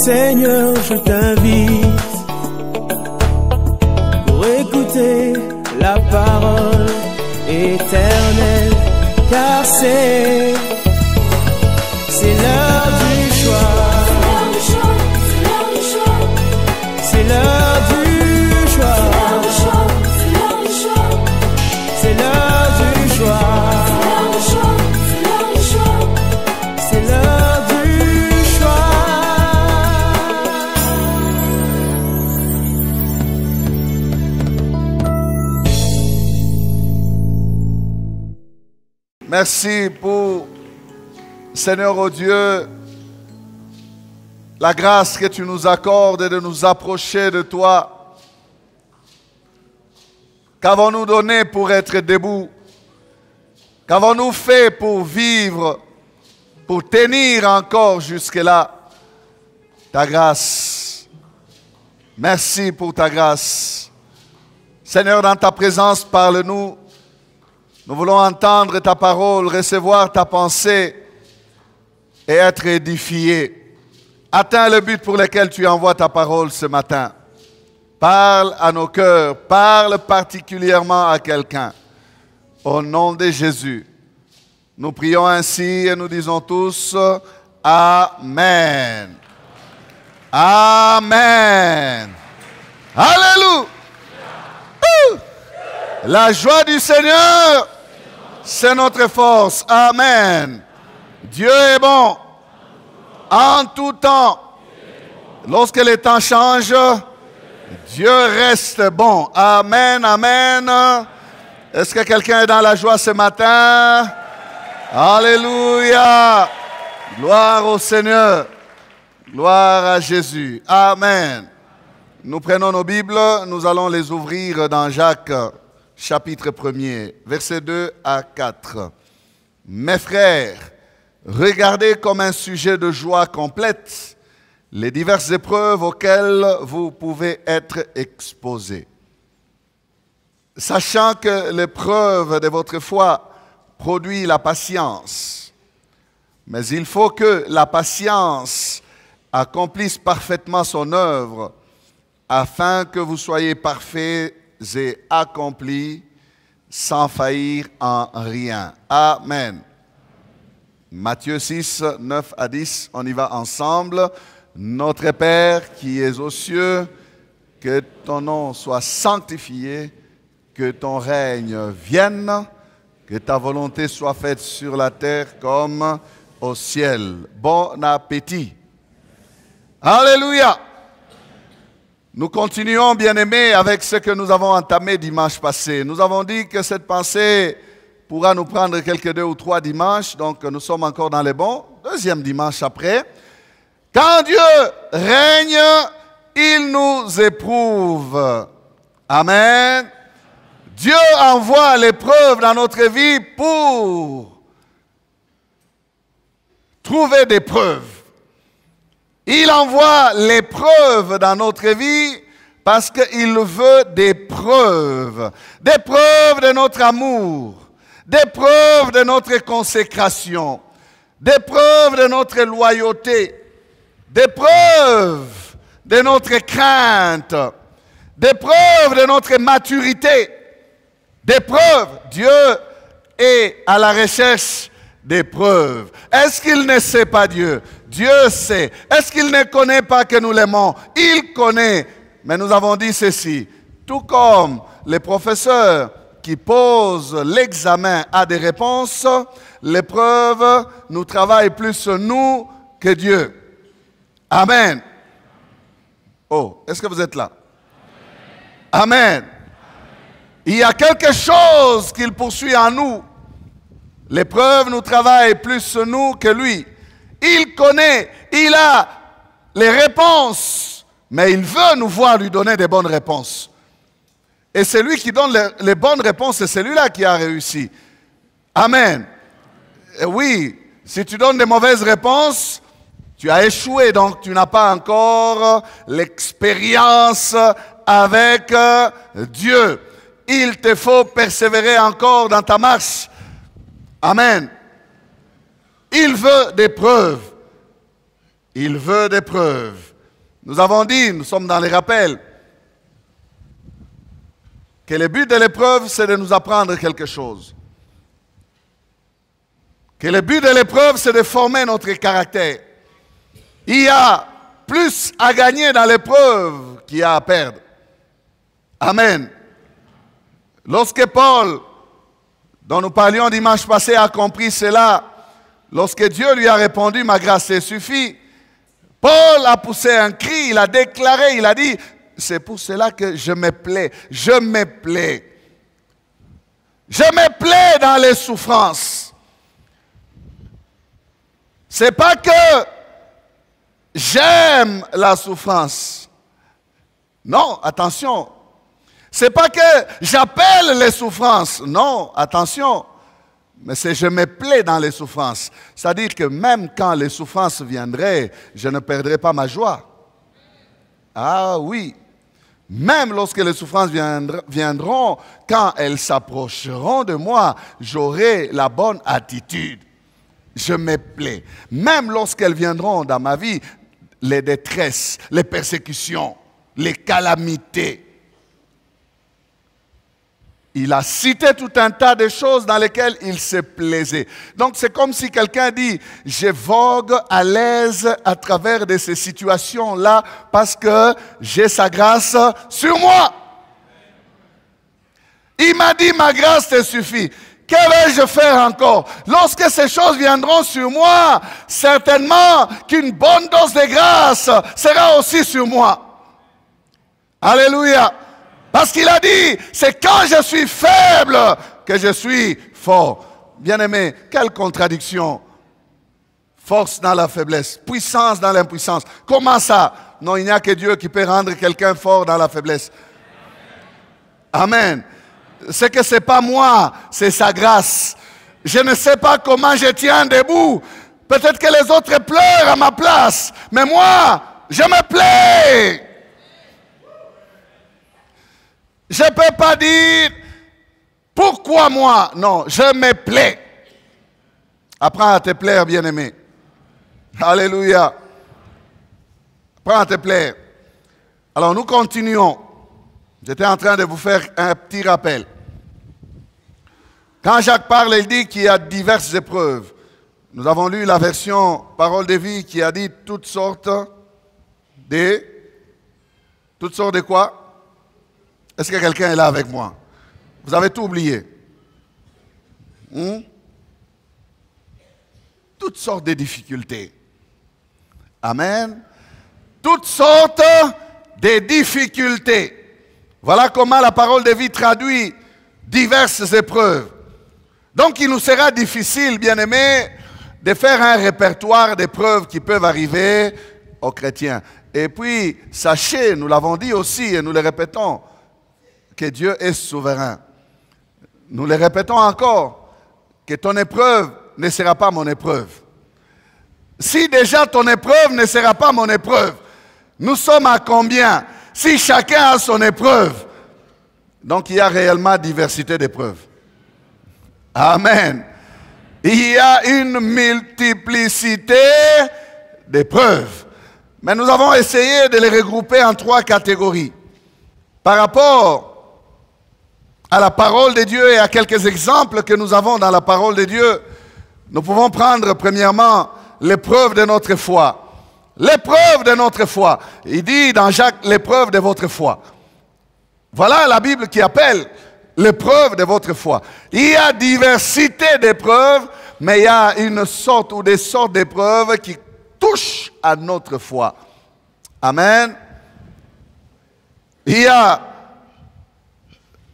Seigneur, je t'invite pour écouter la parole éternelle, car c'est l'heure du choix. C'est l'heure du choix. C'est l'heure du choix. C'est l'heure du choix. Merci pour, Seigneur, oh Dieu, la grâce que tu nous accordes de nous approcher de toi. Qu'avons-nous donné pour être debout? Qu'avons-nous fait pour vivre, pour tenir encore jusque-là? Ta grâce. Merci pour ta grâce. Seigneur, dans ta présence, parle-nous. Nous voulons entendre ta parole, recevoir ta pensée et être édifiés. Atteins le but pour lequel tu envoies ta parole ce matin. Parle à nos cœurs, parle particulièrement à quelqu'un. Au nom de Jésus, nous prions ainsi et nous disons tous Amen. Amen. Alléluia. La joie du Seigneur, c'est notre force. Amen. Dieu est bon. En tout temps. Lorsque les temps changent, Dieu reste bon. Amen, amen. Est-ce que quelqu'un est dans la joie ce matin? Alléluia. Gloire au Seigneur. Gloire à Jésus. Amen. Nous prenons nos Bibles, nous allons les ouvrir dans Jacques, chapitre 1er, versets 2 à 4. Mes frères, regardez comme un sujet de joie complète les diverses épreuves auxquelles vous pouvez être exposés. Sachant que l'épreuve de votre foi produit la patience, mais il faut que la patience accomplisse parfaitement son œuvre, afin que vous soyez parfaits et accomplis sans faillir en rien. Amen. Matthieu 6, 9 à 10, on y va ensemble. Notre Père qui es aux cieux, que ton nom soit sanctifié, que ton règne vienne, que ta volonté soit faite sur la terre comme au ciel. Bon appétit. Alléluia. Nous continuons, bien-aimés, avec ce que nous avons entamé dimanche passé. Nous avons dit que cette pensée pourra nous prendre quelques 2 ou 3 dimanches, donc nous sommes encore dans les bons. Deuxième dimanche après. Quand Dieu règne, il nous éprouve. Amen. Dieu envoie l'épreuve dans notre vie pour trouver des preuves. Il envoie l'épreuve dans notre vie parce qu'il veut des preuves. Des preuves de notre amour. Des preuves de notre consécration. Des preuves de notre loyauté. Des preuves de notre crainte. Des preuves de notre maturité. Des preuves. Dieu est à la recherche des preuves. Est-ce qu'il ne sait pas Dieu? Dieu sait. Est-ce qu'il ne connaît pas que nous l'aimons? Il connaît. Mais nous avons dit ceci. Tout comme les professeurs qui posent l'examen à des réponses, l'épreuve nous travaille plus nous que Dieu. Amen. Oh, est-ce que vous êtes là? Amen. Il y a quelque chose qu'il poursuit en nous. L'épreuve nous travaille plus nous que lui. Il connaît, il a les réponses, mais il veut nous voir lui donner des bonnes réponses. Et c'est lui qui donne les bonnes réponses, c'est celui-là qui a réussi. Amen. Et oui, si tu donnes des mauvaises réponses, tu as échoué, donc tu n'as pas encore l'expérience avec Dieu. Il te faut persévérer encore dans ta marche. Amen. Il veut des preuves. Il veut des preuves. Nous avons dit, nous sommes dans les rappels, que le but de l'épreuve, c'est de nous apprendre quelque chose. Que le but de l'épreuve, c'est de former notre caractère. Il y a plus à gagner dans l'épreuve qu'il y a à perdre. Amen. Lorsque Paul, dont nous parlions dimanche passé, a compris cela, lorsque Dieu lui a répondu, ma grâce te suffit, Paul a poussé un cri, il a déclaré, il a dit, c'est pour cela que je me plais, je me plais. Je me plais dans les souffrances. C'est pas que j'aime la souffrance. Non, attention. C'est pas que j'appelle les souffrances. Non, attention. Mais c'est je me plais dans les souffrances. C'est-à-dire que même quand les souffrances viendraient, je ne perdrai pas ma joie. Ah oui. Même lorsque les souffrances viendront, quand elles s'approcheront de moi, j'aurai la bonne attitude. Je me plais. Même lorsqu'elles viendront dans ma vie, les détresses, les persécutions, les calamités. Il a cité tout un tas de choses dans lesquelles il se plaisait. Donc c'est comme si quelqu'un dit, je vogue à l'aise à travers de ces situations-là parce que j'ai sa grâce sur moi. Il m'a dit, ma grâce te suffit. Que vais-je faire encore? Lorsque ces choses viendront sur moi, certainement qu'une bonne dose de grâce sera aussi sur moi. Alléluia. Parce qu'il a dit, c'est quand je suis faible que je suis fort. Bien-aimé, quelle contradiction. Force dans la faiblesse, puissance dans l'impuissance. Comment ça? Non, il n'y a que Dieu qui peut rendre quelqu'un fort dans la faiblesse. Amen. C'est que ce n'est pas moi, c'est sa grâce. Je ne sais pas comment je tiens debout. Peut-être que les autres pleurent à ma place. Mais moi, je me plais. Je ne peux pas dire, pourquoi moi? Non, je me plais. Apprends à te plaire, bien-aimé. Alléluia. Apprends à te plaire. Alors, nous continuons. J'étais en train de vous faire un petit rappel. Quand Jacques parle, il dit qu'il y a diverses épreuves. Nous avons lu la version Parole de vie qui a dit toutes sortes de... Toutes sortes de quoi? Est-ce que quelqu'un est là avec moi? Vous avez tout oublié. Toutes sortes de difficultés. Amen. Toutes sortes de difficultés. Voilà comment la parole de vie traduit diverses épreuves. Donc il nous sera difficile, bien-aimés, de faire un répertoire d'épreuves qui peuvent arriver aux chrétiens. Et puis, sachez, nous l'avons dit aussi et nous le répétons, que Dieu est souverain. Nous le répétons encore, que ton épreuve ne sera pas mon épreuve. Si déjà ton épreuve ne sera pas mon épreuve, nous sommes à combien? Si chacun a son épreuve, donc il y a réellement diversité d'épreuves. Amen. Il y a une multiplicité d'épreuves. Mais nous avons essayé de les regrouper en 3 catégories. Par rapport à la parole de Dieu et à quelques exemples que nous avons dans la parole de Dieu, nous pouvons prendre premièrement l'épreuve de notre foi. L'épreuve de notre foi. Il dit dans Jacques, l'épreuve de votre foi. Voilà la Bible qui appelle l'épreuve de votre foi. Il y a diversité d'épreuves, mais il y a une sorte ou des sortes d'épreuves qui touchent à notre foi. Amen. Il y a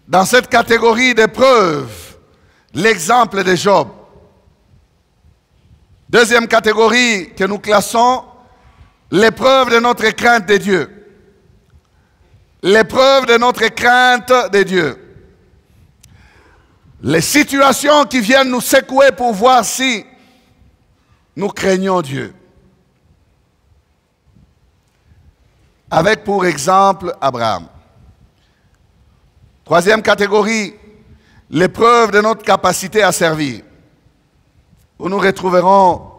dans cette catégorie d'épreuves l'exemple de Job. Deuxième catégorie que nous classons, l'épreuve de notre crainte de Dieu. L'épreuve de notre crainte de Dieu. Les situations qui viennent nous secouer pour voir si nous craignons Dieu. Avec pour exemple Abraham. Troisième catégorie, l'épreuve de notre capacité à servir. Où nous retrouverons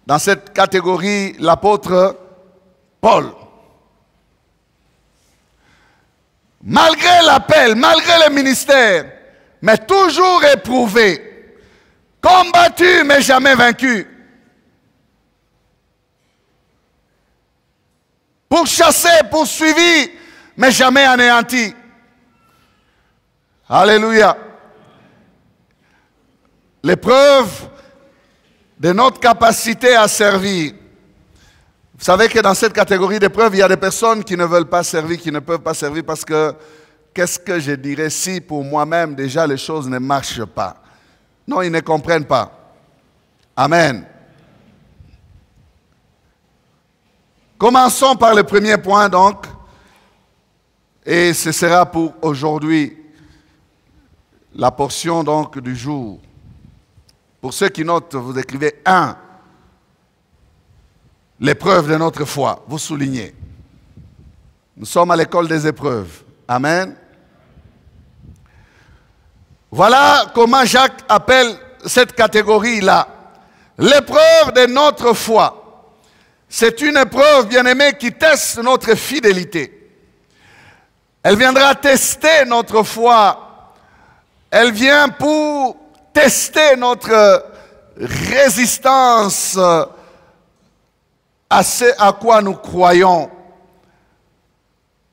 dans cette catégorie l'apôtre Paul. malgré l'appel, malgré le ministère, mais toujours éprouvé, combattu mais jamais vaincu, pourchassé, poursuivi, mais jamais anéanti. Alléluia. L'épreuve de notre capacité à servir. Vous savez que dans cette catégorie d'épreuves, il y a des personnes qui ne veulent pas servir, qui ne peuvent pas servir parce que qu'est-ce que je dirais si pour moi-même déjà les choses ne marchent pas? Non, ils ne comprennent pas. Amen. Commençons par le premier point donc, et ce sera pour aujourd'hui la portion donc du jour. Pour ceux qui notent, vous écrivez 1. L'épreuve de notre foi, vous soulignez. Nous sommes à l'école des épreuves. Amen. Voilà comment Jacques appelle cette catégorie-là. L'épreuve de notre foi. C'est une épreuve, bien-aimée, qui teste notre fidélité. Elle viendra tester notre foi. Elle vient pour tester notre résistance à ce à quoi nous croyons.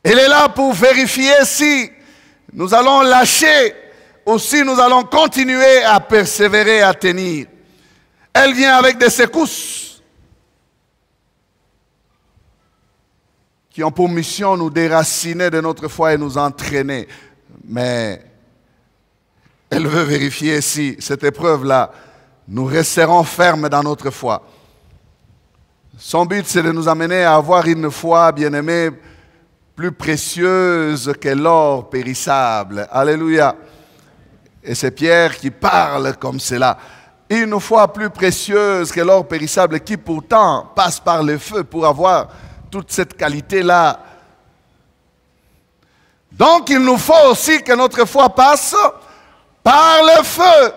Elle est là pour vérifier si nous allons lâcher ou si nous allons continuer à persévérer, à tenir. Elle vient avec des secousses qui ont pour mission nous déraciner de notre foi et nous entraîner. Mais elle veut vérifier si cette épreuve-là, nous resterons fermes dans notre foi. Son but, c'est de nous amener à avoir une foi, bien-aimée, plus précieuse que l'or périssable. Alléluia. Et c'est Pierre qui parle comme cela. Une foi plus précieuse que l'or périssable qui pourtant passe par le feu pour avoir toute cette qualité-là. Donc il nous faut aussi que notre foi passe par le feu.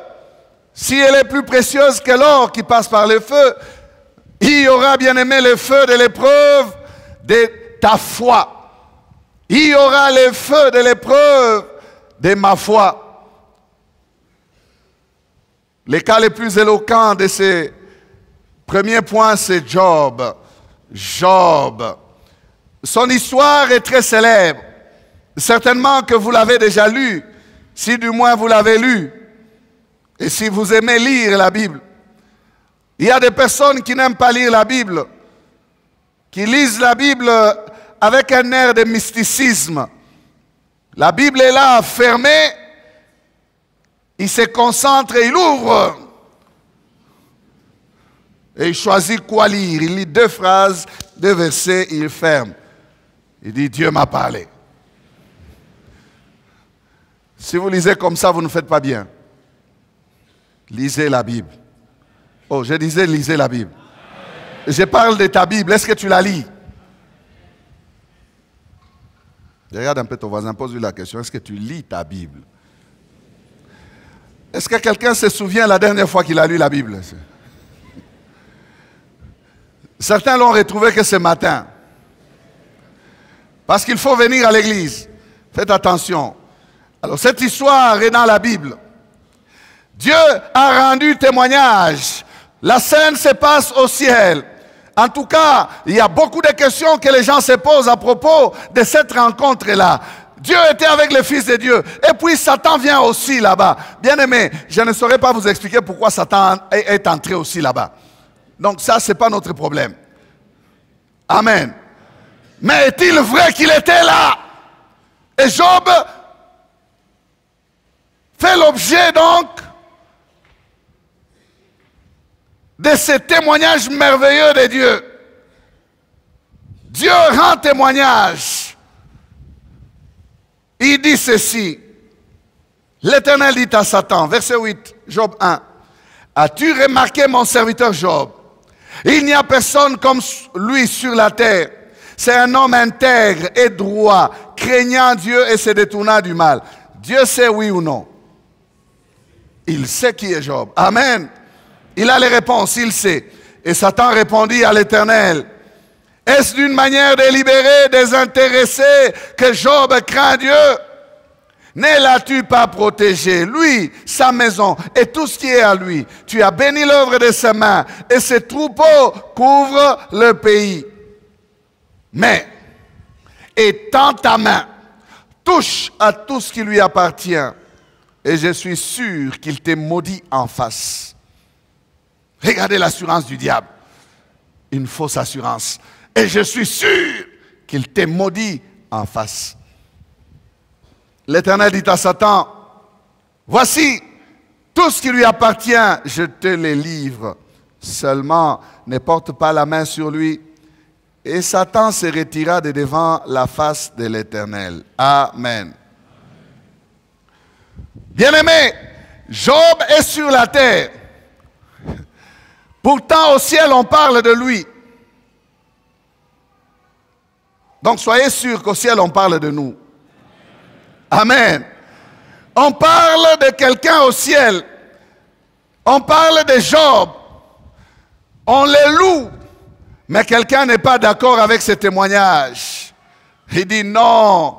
Si elle est plus précieuse que l'or qui passe par le feu, il y aura, bien aimé, le feu de l'épreuve de ta foi. Il y aura le feu de l'épreuve de ma foi. Les cas les plus éloquents de ces premiers points, c'est Job. Job. Son histoire est très célèbre. Certainement que vous l'avez déjà lu, si du moins vous l'avez lu, et si vous aimez lire la Bible. Il y a des personnes qui n'aiment pas lire la Bible, qui lisent la Bible avec un air de mysticisme. La Bible est là, fermée, il se concentre et il ouvre. Et il choisit quoi lire. Il lit 2 phrases, 2 versets, il ferme. Il dit, Dieu m'a parlé. Si vous lisez comme ça, vous ne faites pas bien. Lisez la Bible. Oh, je disais, lisez la Bible. Je parle de ta Bible. Est-ce que tu la lis? Regarde un peu ton voisin, pose-lui la question. Est-ce que tu lis ta Bible? Est-ce que quelqu'un se souvient la dernière fois qu'il a lu la Bible? Certains l'ont retrouvé que ce matin. Parce qu'il faut venir à l'église. Faites attention. Alors, cette histoire est dans la Bible. Dieu a rendu témoignage. La scène se passe au ciel. En tout cas, il y a beaucoup de questions que les gens se posent à propos de cette rencontre-là. Dieu était avec le Fils de Dieu. Et puis Satan vient aussi là-bas. Bien-aimé, je ne saurais pas vous expliquer pourquoi Satan est entré aussi là-bas. Donc ça, ce n'est pas notre problème. Amen. Mais est-il vrai qu'il était là? Et Job fait l'objet donc de ce témoignage merveilleux de Dieu. Dieu rend témoignage. Il dit ceci. L'Éternel dit à Satan, verset 8, Job 1. As-tu remarqué mon serviteur Job? Il n'y a personne comme lui sur la terre. C'est un homme intègre et droit, craignant Dieu et se détournant du mal. Dieu sait oui ou non. Il sait qui est Job. Amen. Il a les réponses, il sait. Et Satan répondit à l'Éternel, Est-ce d'une manière délibérée, désintéressée que Job craint Dieu? Ne l'as-tu pas protégé, lui, sa maison et tout ce qui est à lui? Tu as béni l'œuvre de ses mains et ses troupeaux couvrent le pays. Mais, étends ta main, touche à tout ce qui lui appartient et je suis sûr qu'il t'est maudit en face. Regardez l'assurance du diable. Une fausse assurance. Et je suis sûr qu'il t'est maudit en face. L'Éternel dit à Satan, voici tout ce qui lui appartient, je te les livre. Seulement, ne porte pas la main sur lui. Et Satan se retira de devant la face de l'Éternel. Amen. Bien-aimé, Job est sur la terre. Pourtant, au ciel, on parle de lui. Donc, soyez sûrs qu'au ciel, on parle de nous. Amen. On parle de quelqu'un au ciel. On parle de Job. On le loue. Mais quelqu'un n'est pas d'accord avec ce témoignage. Il dit non,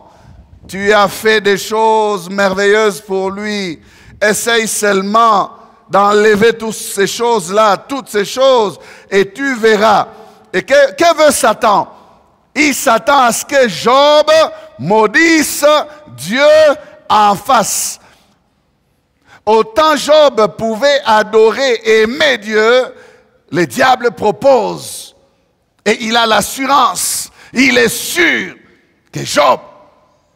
tu as fait des choses merveilleuses pour lui. Essaye seulement d'enlever toutes ces choses-là, et tu verras. Et que veut Satan? Il s'attend à ce que Job maudisse Dieu en face. Autant Job pouvait adorer et aimer Dieu, le diable propose. Et il a l'assurance, il est sûr que Job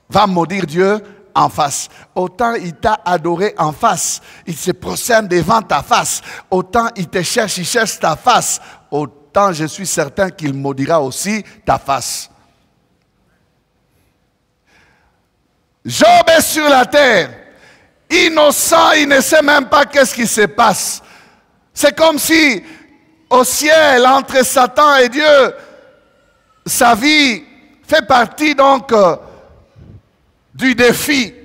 va maudire Dieu en face. Autant il t'a adoré en face, il se prosterne devant ta face. Autant il te cherche, il cherche ta face. Autant je suis certain qu'il maudira aussi ta face. Job est sur la terre, innocent, il ne sait même pas qu'est-ce qui se passe. C'est comme si au ciel, entre Satan et Dieu, sa vie fait partie donc du défi.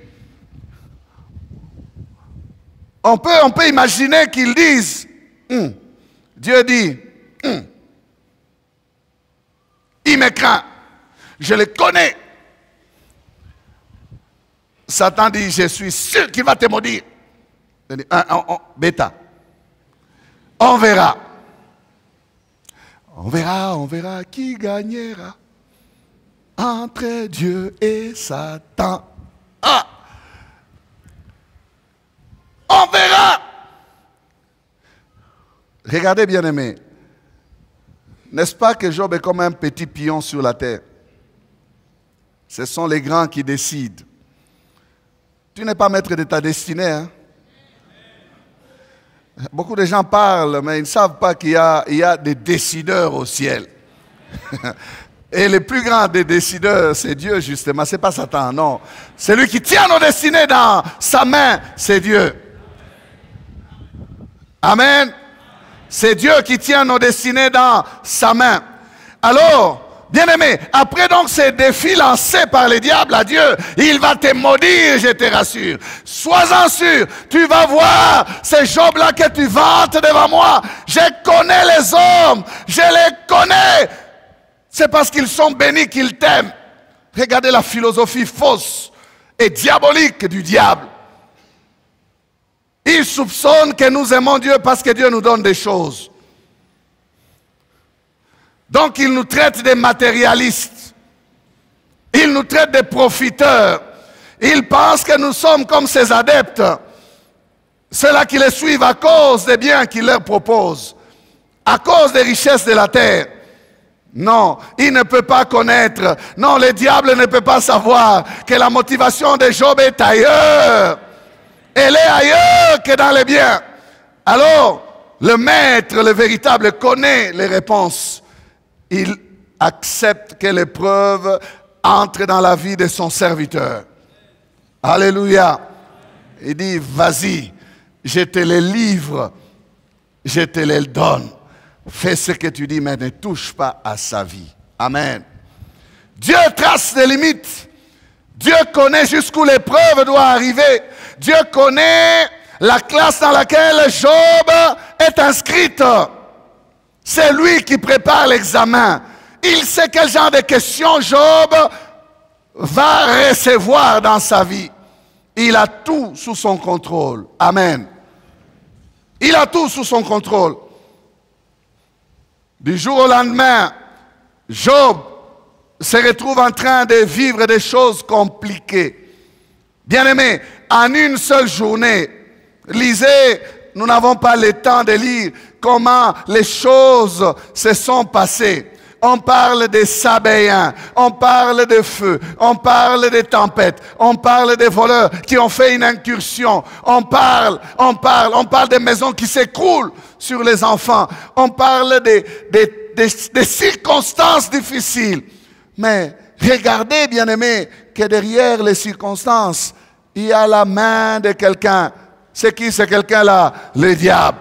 On peut imaginer qu'ils disent, Dieu dit, il me craint, je le connais. Satan dit, je suis sûr qu'il va te maudire. Il dit, bêta, on verra. On verra qui gagnera entre Dieu et Satan. Ah! On verra. Regardez bien aimé. N'est-ce pas que Job est comme un petit pion sur la terre? Ce sont les grands qui décident. Tu n'es pas maître de ta destinée, hein? Beaucoup de gens parlent, mais ils ne savent pas qu'il y a des décideurs au ciel. Et le plus grand des décideurs, c'est Dieu, justement. Ce n'est pas Satan, non. Celui qui tient nos destinées dans sa main, c'est Dieu. Amen. C'est Dieu qui tient nos destinées dans sa main. Alors, bien-aimé, après donc ces défis lancés par le diable à Dieu, il va te maudire, je te rassure. Sois-en sûr, tu vas voir ces Job-là que tu vantes devant moi. Je connais les hommes, je les connais. C'est parce qu'ils sont bénis qu'ils t'aiment. Regardez la philosophie fausse et diabolique du diable. Il soupçonne que nous aimons Dieu parce que Dieu nous donne des choses. Donc il nous traite de matérialistes. Il nous traite de profiteurs. Il pense que nous sommes comme ses adeptes. Ceux-là qui les suivent à cause des biens qu'il leur propose. À cause des richesses de la terre. Non, il ne peut pas connaître. Non, le diable ne peut pas savoir que la motivation de Job est ailleurs. Elle est ailleurs que dans les biens. Alors, le maître, le véritable, connaît les réponses. Il accepte que l'épreuve entre dans la vie de son serviteur. Alléluia. Il dit, vas-y, je te les livre, je te les donne. Fais ce que tu dis, mais ne touche pas à sa vie. Amen. Dieu trace des limites. Dieu connaît jusqu'où l'épreuve doit arriver. Dieu connaît la classe dans laquelle Job est inscrite. C'est lui qui prépare l'examen. il sait quel genre de questions Job va recevoir dans sa vie. Il a tout sous son contrôle. Amen. Il a tout sous son contrôle. Du jour au lendemain, Job se retrouve en train de vivre des choses compliquées. Bien-aimés, en une seule journée, lisez, nous n'avons pas le temps de lire comment les choses se sont passées. On parle des Sabéens, on parle de feu, on parle des tempêtes, on parle des voleurs qui ont fait une incursion, on parle des maisons qui s'écroulent sur les enfants, on parle des circonstances difficiles. Mais regardez, bien-aimés, que derrière les circonstances, il y a la main de quelqu'un. C'est qui ce quelqu'un-là? Le diable.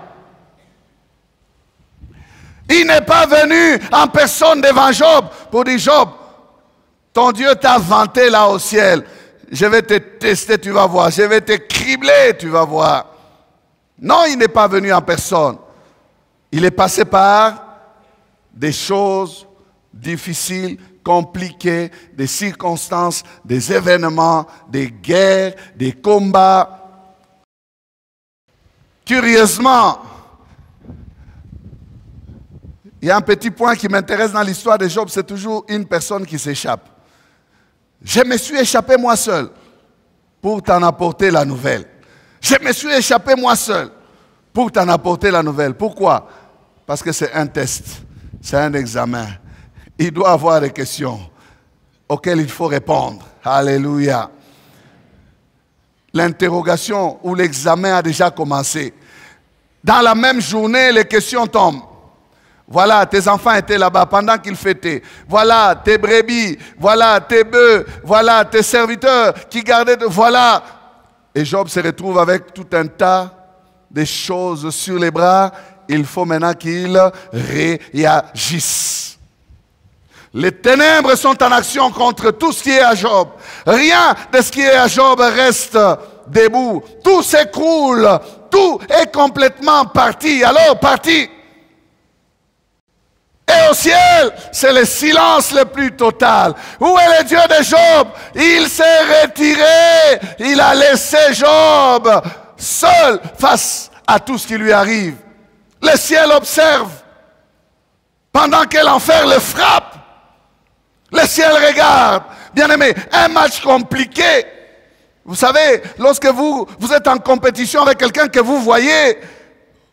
Il n'est pas venu en personne devant Job pour dire, Job, ton Dieu t'a vanté là au ciel. Je vais te tester, tu vas voir. Je vais te cribler, tu vas voir. Non, il n'est pas venu en personne. Il est passé par des choses difficiles, compliquées, des circonstances, des événements, des guerres, des combats. Curieusement, il y a un petit point qui m'intéresse dans l'histoire de Job, c'est toujours une personne qui s'échappe. Je me suis échappé moi seul pour t'en apporter la nouvelle. Je me suis échappé moi seul pour t'en apporter la nouvelle. Pourquoi? Parce que c'est un test, c'est un examen. Il doit avoir des questions auxquelles il faut répondre. Alléluia. L'interrogation ou l'examen a déjà commencé. Dans la même journée, les questions tombent. Voilà, tes enfants étaient là-bas pendant qu'ils fêtaient. Voilà, tes brebis. Voilà, tes bœufs. Voilà, tes serviteurs qui gardaient. Voilà. Et Job se retrouve avec tout un tas de choses sur les bras. Il faut maintenant qu'il réagisse. Les ténèbres sont en action contre tout ce qui est à Job. Rien de ce qui est à Job reste debout. Tout s'écroule. Tout est complètement parti. Alors, parti. Et au ciel, c'est le silence le plus total. Où est le Dieu de Job? Il s'est retiré. Il a laissé Job seul face à tout ce qui lui arrive. Le ciel observe. Pendant que l'enfer le frappe, le ciel regarde. Bien-aimé, un match compliqué. Vous savez, lorsque vous êtes en compétition avec quelqu'un que vous voyez,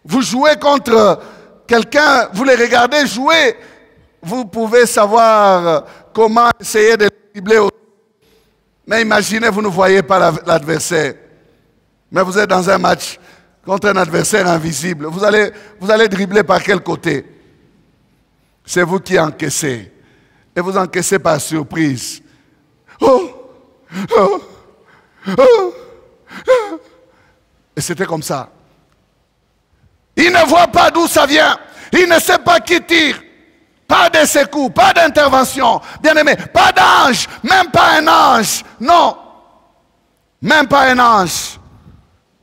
vous jouez contre quelqu'un, vous les regardez jouer, vous pouvez savoir comment essayer de le dribbler. Mais imaginez, vous ne voyez pas l'adversaire. Mais vous êtes dans un match contre un adversaire invisible. Vous allez dribbler par quel côté? C'est vous qui encaissez. Et vous encaissez par surprise. Oh! Oh! Oh! Et c'était comme ça. Il ne voit pas d'où ça vient. Il ne sait pas qui tire. Pas de secours, pas d'intervention. Bien-aimé, pas d'ange, même pas un ange. Non, même pas un ange.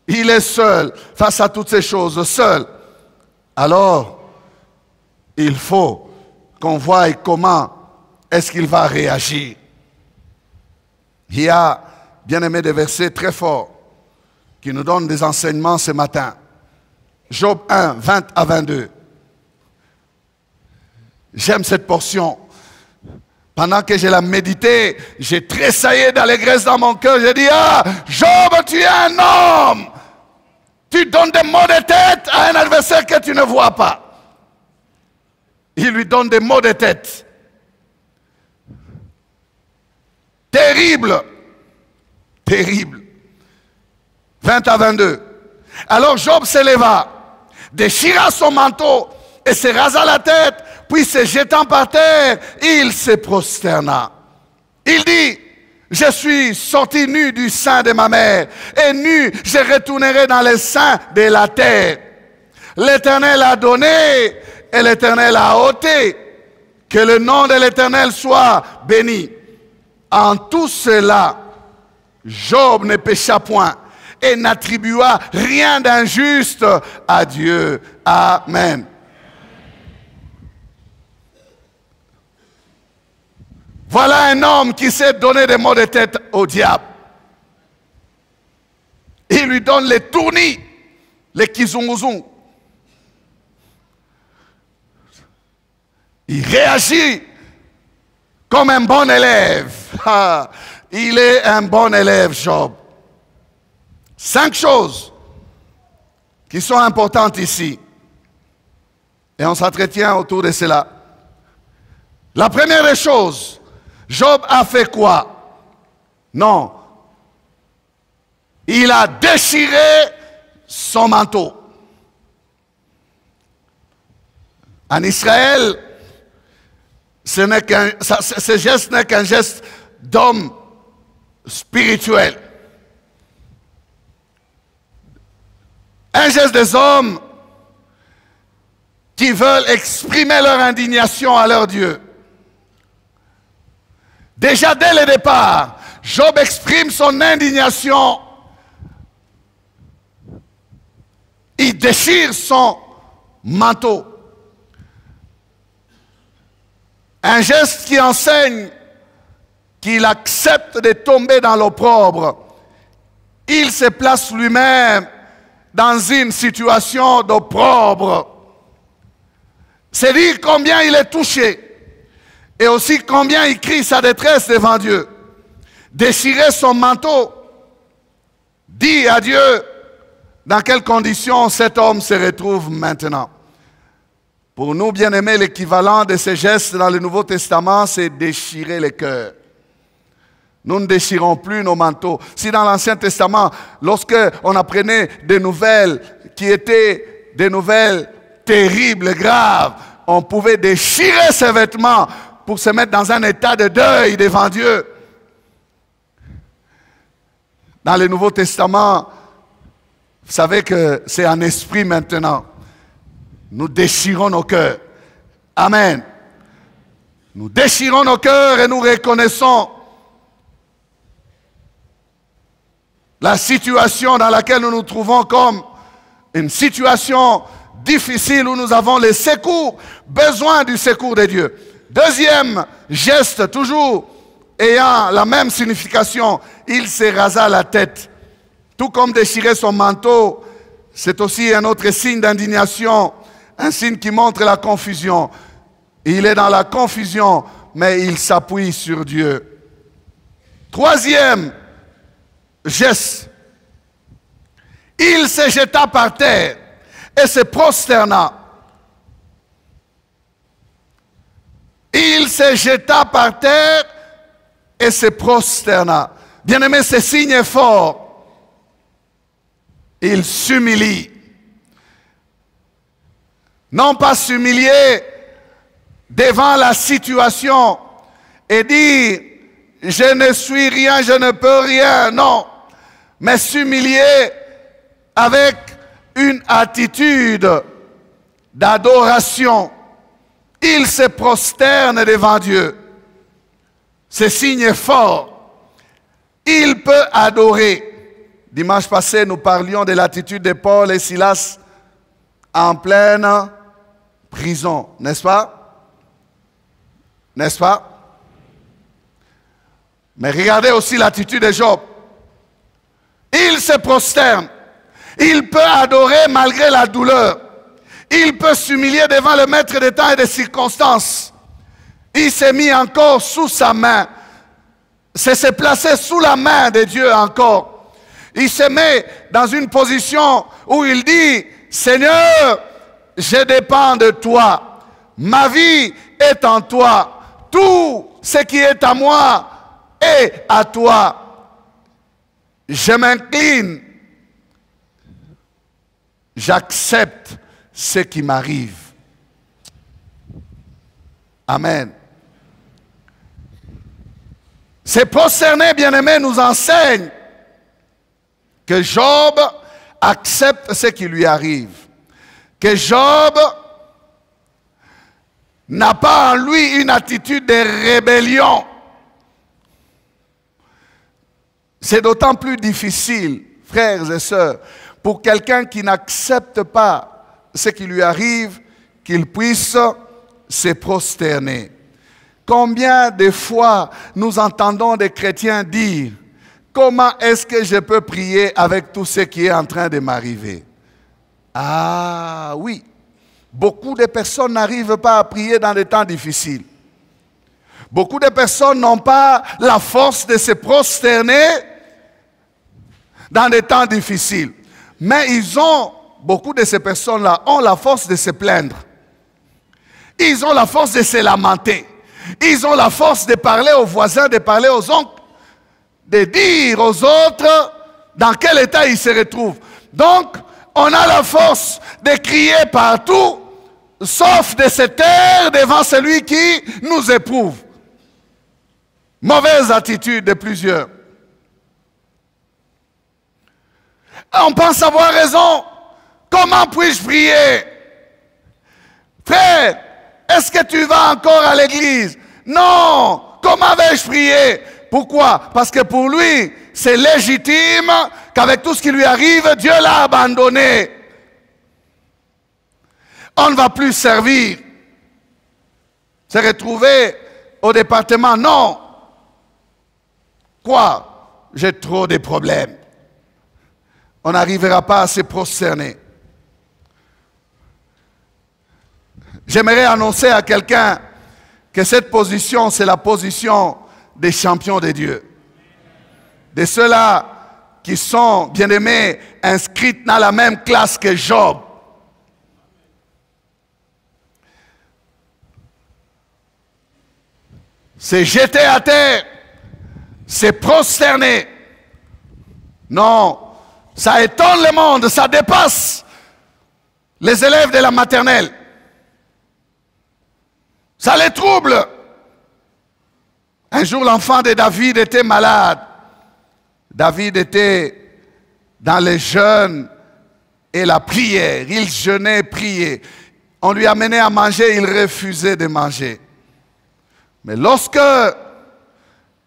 Il est seul face à toutes ces choses, seul. Alors, il faut qu'on voie comment est-ce qu'il va réagir. Il y a, bien-aimé, des versets très forts qui nous donnent des enseignements ce matin. Job 1, 20 à 22. J'aime cette portion. Pendant que je la méditais, j'ai tressaillé d'allégresse dans mon cœur. J'ai dit, ah, Job, tu es un homme. Tu donnes des mots de tête à un adversaire que tu ne vois pas. Il lui donne des mots de tête. Terrible. Terrible. 20 à 22. Alors Job s'éleva, déchira son manteau et se rasa la tête, puis se jetant par terre, il se prosterna. Il dit, je suis sorti nu du sein de ma mère, et nu je retournerai dans le sein de la terre. L'Éternel a donné, et l'Éternel a ôté. Que le nom de l'Éternel soit béni. En tout cela, Job ne pécha point, et n'attribua rien d'injuste à Dieu. Amen. Voilà un homme qui sait donner des mots de tête au diable. Il lui donne les tournis, les kizunguzung. Il réagit comme un bon élève. Ah, il est un bon élève, Job. 5 choses qui sont importantes ici. Et on s'entretient autour de cela. La première des choses, Job a fait quoi? Non. Il a déchiré son manteau. En Israël, ce geste n'est qu'un geste d'homme spirituel. Un geste des hommes qui veulent exprimer leur indignation à leur Dieu. Déjà dès le départ, Job exprime son indignation. Il déchire son manteau. Un geste qui enseigne qu'il accepte de tomber dans l'opprobre. Il se place lui-même dans une situation d'opprobre. C'est dire combien il est touché et aussi combien il crie sa détresse devant Dieu. Déchirer son manteau dit à Dieu dans quelles conditions cet homme se retrouve maintenant. Pour nous, bien-aimés, l'équivalent de ces gestes dans le Nouveau Testament, c'est déchirer le cœur. Nous ne déchirons plus nos manteaux. Si dans l'Ancien Testament, lorsque on apprenait des nouvelles qui étaient des nouvelles terribles, graves, on pouvait déchirer ses vêtements pour se mettre dans un état de deuil devant Dieu. Dans le Nouveau Testament, vous savez que c'est en esprit maintenant. Nous déchirons nos cœurs. Amen. Nous déchirons nos cœurs et nous reconnaissons la situation dans laquelle nous nous trouvons comme une situation difficile où nous avons les secours, besoin du secours de Dieu. Deuxième geste, toujours ayant la même signification, il se rasa la tête. Tout comme déchirer son manteau, c'est aussi un autre signe d'indignation, un signe qui montre la confusion. Il est dans la confusion, mais il s'appuie sur Dieu. Troisième geste, il se jeta par terre et se prosterna. Il se jeta par terre et se prosterna. Bien-aimé, ce signe est fort. Il s'humilie. Non pas s'humilier devant la situation et dire « je ne suis rien, je ne peux rien », non. Mais s'humilier avec une attitude d'adoration. Il se prosterne devant Dieu. Ce signe est fort. Il peut adorer. Dimanche passé, nous parlions de l'attitude de Paul et Silas en pleine prison, n'est-ce pas? N'est-ce pas? Mais regardez aussi l'attitude de Job. Il se prosterne. Il peut adorer malgré la douleur. Il peut s'humilier devant le maître des temps et des circonstances. Il s'est mis encore sous sa main. C'est se placer sous la main de Dieu encore. Il se met dans une position où il dit, Seigneur, je dépends de toi. Ma vie est en toi. Tout ce qui est à moi est à toi. Je m'incline. J'accepte ce qui m'arrive. Amen. Ces prosternés, bien-aimés, nous enseignent que Job accepte ce qui lui arrive. Que Job n'a pas en lui une attitude de rébellion. C'est d'autant plus difficile, frères et sœurs, pour quelqu'un qui n'accepte pas ce qui lui arrive, qu'il puisse se prosterner. Combien de fois nous entendons des chrétiens dire « Comment est-ce que je peux prier avec tout ce qui est en train de m'arriver ?» Ah oui, beaucoup de personnes n'arrivent pas à prier dans des temps difficiles. Beaucoup de personnes n'ont pas la force de se prosterner dans des temps difficiles. Mais beaucoup de ces personnes-là ont la force de se plaindre. Ils ont la force de se lamenter. Ils ont la force de parler aux voisins, de parler aux oncles, de dire aux autres dans quel état ils se retrouvent. Donc, on a la force de crier partout, sauf de se taire devant celui qui nous éprouve. Mauvaise attitude de plusieurs. On pense avoir raison. Comment puis-je prier? Frère, est-ce que tu vas encore à l'église? Non. Comment vais-je prier? Pourquoi? Parce que pour lui, c'est légitime qu'avec tout ce qui lui arrive, Dieu l'a abandonné. On ne va plus servir. Se retrouver au département, non. Quoi? J'ai trop de problèmes. On n'arrivera pas à se prosterner. J'aimerais annoncer à quelqu'un que cette position, c'est la position des champions de Dieu. De ceux-là qui sont, bien aimés, inscrits dans la même classe que Job. C'est jeter à terre, c'est prosterner. Non, ça étonne le monde, ça dépasse les élèves de la maternelle. Ça les trouble. Un jour, l'enfant de David était malade. David était dans les jeûnes et la prière. Il jeûnait, priait. On lui amenait à manger, il refusait de manger. Mais lorsque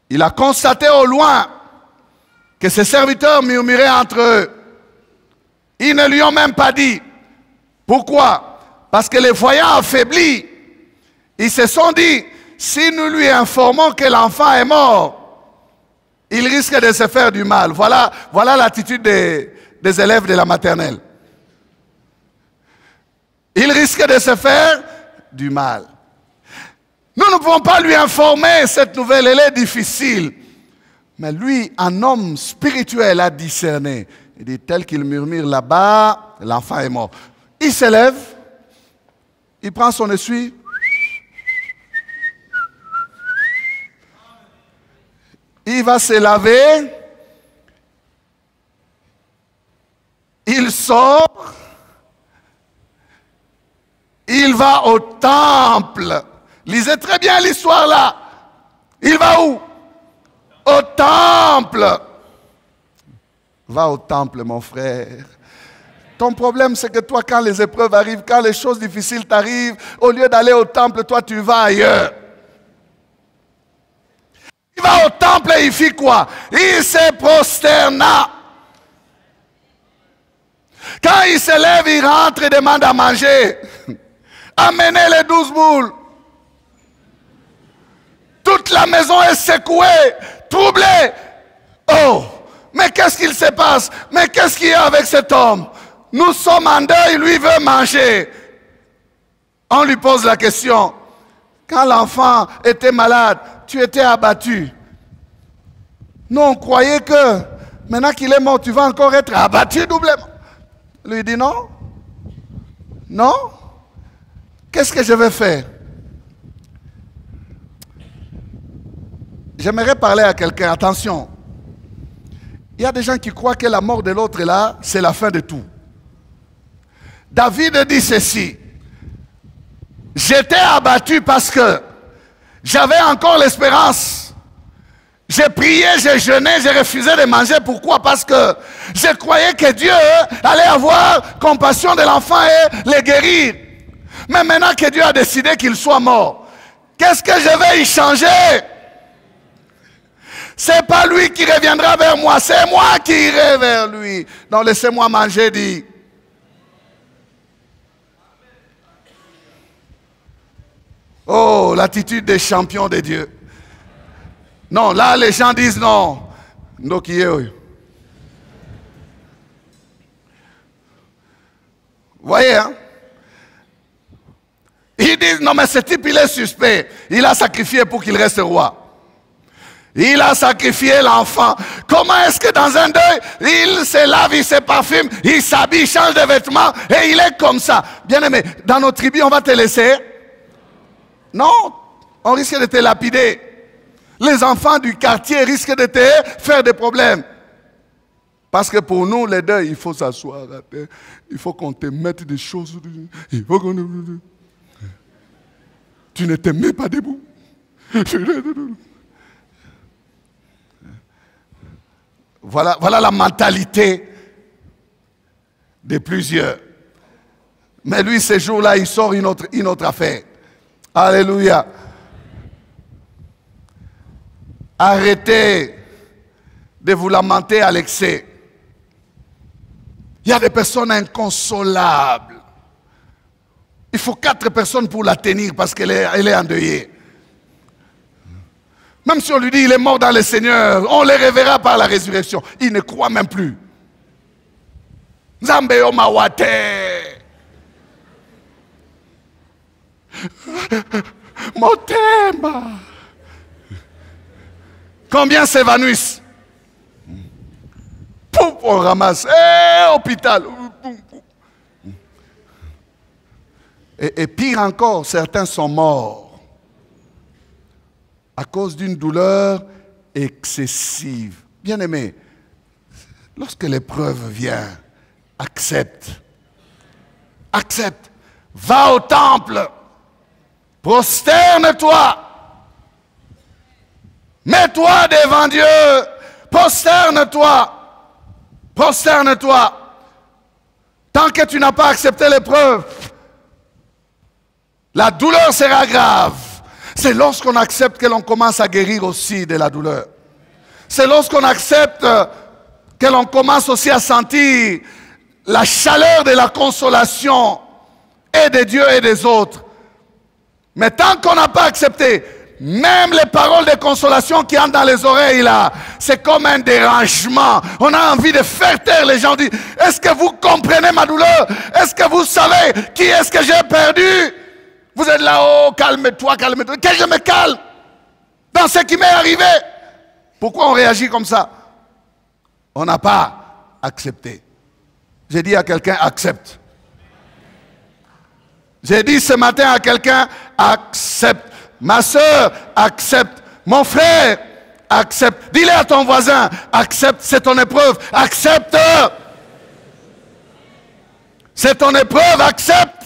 il a constaté au loin que ses serviteurs murmuraient entre eux, ils ne lui ont même pas dit. Pourquoi? Parce que les voyant affaiblis, ils se sont dit, si nous lui informons que l'enfant est mort, il risque de se faire du mal. Voilà l'attitude des élèves de la maternelle. Il risque de se faire du mal. Nous ne pouvons pas lui informer, cette nouvelle, elle est difficile. Mais lui, un homme spirituel, a discerné. Il dit, tel qu'il murmure là-bas, l'enfant est mort. Il s'élève, il prend son essuie, il va se laver, il sort, il va au temple. Lisez très bien l'histoire là. Il va où? Au temple. Va au temple, mon frère. Ton problème, c'est que toi, quand les épreuves arrivent, quand les choses difficiles t'arrivent, au lieu d'aller au temple, toi, tu vas ailleurs. Il va au temple et il fit quoi? Il se prosterna. Quand il se lève, il rentre et demande à manger. Amenez les 12 boules. Toute la maison est secouée, troublée. Oh, mais qu'est-ce qu'il se passe? Mais qu'est-ce qu'il y a avec cet homme? Nous sommes en deuil, lui veut manger. On lui pose la question. Quand l'enfant était malade, tu étais abattu. Nous, on croyait que maintenant qu'il est mort, tu vas encore être abattu doublement. Lui dit non. Non. Qu'est-ce que je vais faire? J'aimerais parler à quelqu'un. Attention. Il y a des gens qui croient que la mort de l'autre est là, c'est la fin de tout. David dit ceci. J'étais abattu parce que j'avais encore l'espérance. J'ai prié, j'ai jeûné, j'ai refusé de manger. Pourquoi? Parce que je croyais que Dieu allait avoir compassion de l'enfant et le guérir. Mais maintenant que Dieu a décidé qu'il soit mort, qu'est-ce que je vais y changer? C'est pas lui qui reviendra vers moi, c'est moi qui irai vers lui. Donc laissez-moi manger, dit. Oh, l'attitude des champions de Dieu. Non, là, les gens disent non. Vous voyez, hein? Ils disent, non mais ce type, il est suspect. Il a sacrifié pour qu'il reste roi. Il a sacrifié l'enfant. Comment est-ce que dans un deuil, il se lave, il se parfume, il s'habille, il change de vêtements et il est comme ça? Bien aimé, dans nos tribus, on va te laisser? Non, on risque de te lapider. Les enfants du quartier risquent de te faire des problèmes. Parce que pour nous, les deuils, il faut s'asseoir à terre. Il faut qu'on te mette des choses. Il faut qu'on... Tu ne te mets pas debout. Voilà la mentalité de plusieurs. Mais lui, ces jours-là, il sort une autre affaire. Alléluia. Arrêtez de vous lamenter à l'excès. Il y a des personnes inconsolables. Il faut 4 personnes pour la tenir parce qu'elle est endeuillée. Même si on lui dit il est mort dans le Seigneur, on le reverra par la résurrection. Il ne croit même plus. Nzambe yo mawate. Motema. Combien s'évanouissent? Pouf, on ramasse. Hôpital. Et pire encore, certains sont morts à cause d'une douleur excessive. Bien-aimé, lorsque l'épreuve vient, accepte. Accepte. Va au temple. Prosterne-toi. Mets-toi devant Dieu. Prosterne-toi. Prosterne-toi. Tant que tu n'as pas accepté l'épreuve, la douleur sera grave. C'est lorsqu'on accepte que l'on commence à guérir aussi de la douleur. C'est lorsqu'on accepte que l'on commence aussi à sentir la chaleur de la consolation et de Dieu et des autres. Mais tant qu'on n'a pas accepté, même les paroles de consolation qui entrent dans les oreilles là, c'est comme un dérangement. On a envie de faire taire les gens. On dit, est-ce que vous comprenez ma douleur? Est-ce que vous savez qui est-ce que j'ai perdu? Vous êtes là, oh, calme-toi, calme-toi. Que je me calme dans ce qui m'est arrivé. Pourquoi on réagit comme ça? On n'a pas accepté. J'ai dit à quelqu'un, accepte. J'ai dit ce matin à quelqu'un, accepte. Ma soeur, accepte. Mon frère, accepte. Dis-le à ton voisin, accepte, c'est ton épreuve. Accepte. C'est ton épreuve, accepte.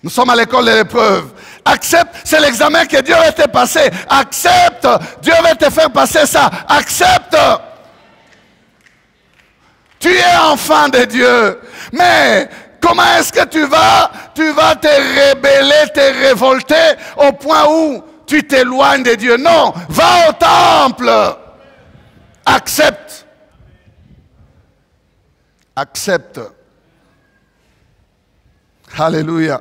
Nous sommes à l'école de l'épreuve. Accepte, c'est l'examen que Dieu va te passer. Accepte, Dieu va te faire passer ça. Accepte. Tu es enfant de Dieu. Mais comment est-ce que tu vas te rebeller, te révolter au point où tu t'éloignes de Dieu? Non, va au temple. Accepte. Accepte. Alléluia.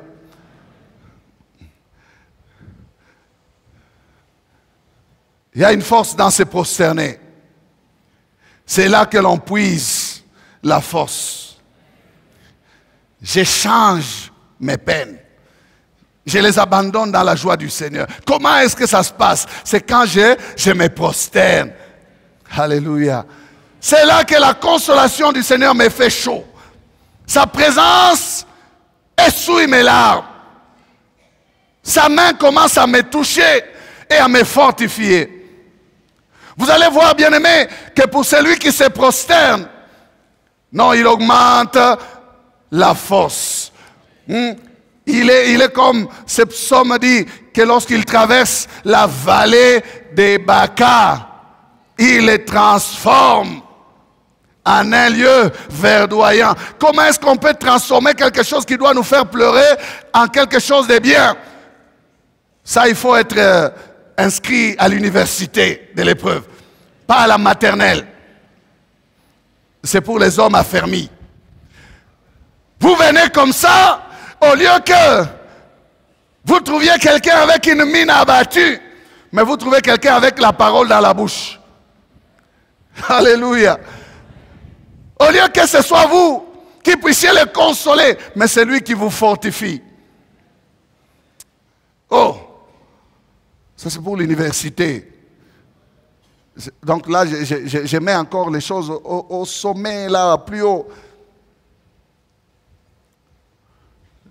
Il y a une force dans se prosterner. C'est là que l'on puise la force. J'échange mes peines. Je les abandonne dans la joie du Seigneur. Comment est-ce que ça se passe? C'est quand je me prosterne. Alléluia. C'est là que la consolation du Seigneur me fait chaud. Sa présence essuie mes larmes. Sa main commence à me toucher et à me fortifier. Vous allez voir, bien-aimé, que pour celui qui se prosterne, non, il augmente la force. Il est comme ce psaume dit, que lorsqu'il traverse la vallée des Baca, il les transforme en un lieu verdoyant. Comment est-ce qu'on peut transformer quelque chose qui doit nous faire pleurer en quelque chose de bien? Ça, il faut être inscrit à l'université de l'épreuve, pas à la maternelle. C'est pour les hommes affermis. Vous venez comme ça, au lieu que Vous trouviez quelqu'un avec une mine abattue, mais vous trouvez quelqu'un avec la parole dans la bouche. Alléluia. Au lieu que ce soit vous qui puissiez le consoler, mais c'est lui qui vous fortifie. Oh, ça c'est pour l'université. Donc là, je mets encore les choses au sommet, là, plus haut.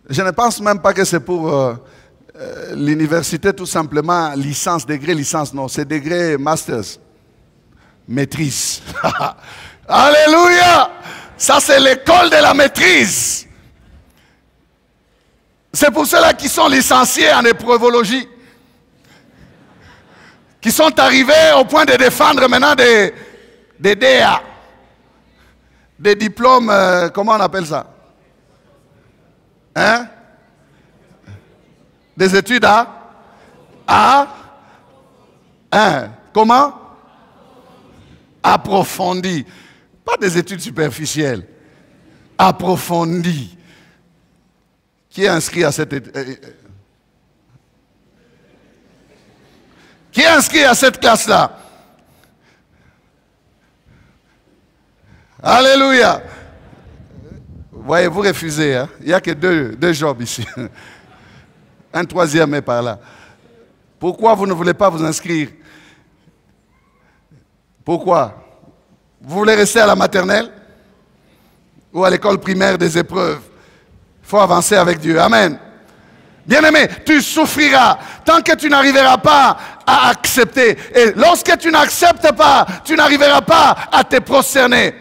Je ne pense même pas que c'est pour l'université, tout simplement, licence, degré, licence. Non, c'est degré, masters, maîtrise. Alléluia! Ça, c'est l'école de la maîtrise. C'est pour ceux-là qui sont licenciés en épreuvologie, qui sont arrivés au point de défendre maintenant des DA, des diplômes, comment on appelle ça? Hein? Des études comment? Approfondies. Pas des études superficielles. Approfondies. Qui est inscrit à cette Qui est inscrit à cette classe-là? Alléluia. Voyez, vous refusez. Hein? Il n'y a que deux jobs ici. Un troisième est par là. Pourquoi vous ne voulez pas vous inscrire? Pourquoi? Vous voulez rester à la maternelle? Ou à l'école primaire des épreuves? Il faut avancer avec Dieu. Amen. Bien-aimé, tu souffriras tant que tu n'arriveras pas à accepter. Et lorsque tu n'acceptes pas, tu n'arriveras pas à te prosterner.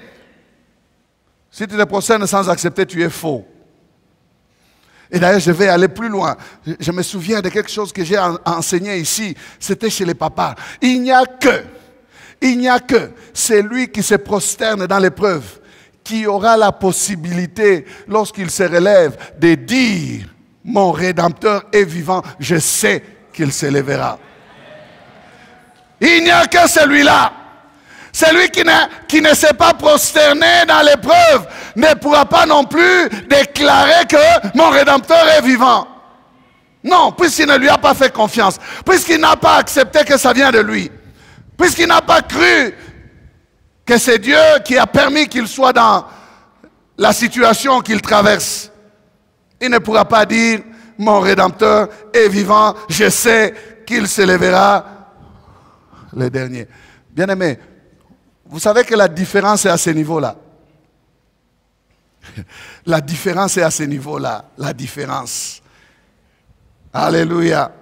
Si tu te prosternes sans accepter, tu es faux. Et d'ailleurs, je vais aller plus loin. Je me souviens de quelque chose que j'ai enseigné ici. C'était chez les papas. Il n'y a que celui qui se prosterne dans l'épreuve qui aura la possibilité, lorsqu'il se relève, de dire: mon Rédempteur est vivant, je sais qu'il se lèvera. Il n'y a que celui-là. Celui qui ne s'est pas prosterné dans l'épreuve ne pourra pas non plus déclarer que mon Rédempteur est vivant. Non, puisqu'il ne lui a pas fait confiance, puisqu'il n'a pas accepté que ça vient de lui, puisqu'il n'a pas cru que c'est Dieu qui a permis qu'il soit dans la situation qu'il traverse. Il ne pourra pas dire: mon Rédempteur est vivant, je sais qu'il se lèvera le dernier. Bien-aimé, vous savez que la différence est à ce niveau-là. La différence est à ce niveau-là. La différence. Alléluia.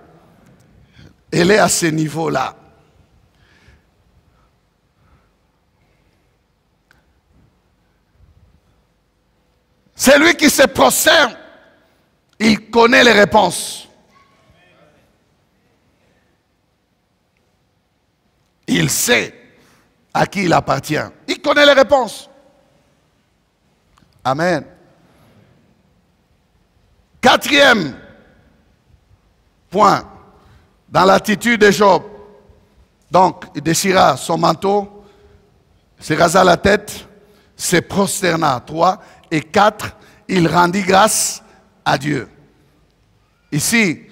Elle est à ce niveau-là. Celui qui se prosterne, il connaît les réponses. Il sait à qui il appartient. Il connaît les réponses. Amen. Quatrième point, dans l'attitude de Job. Donc, il déchira son manteau, se rasa la tête, se prosterna. 3. Et 4, il rendit grâce à Dieu. Ici,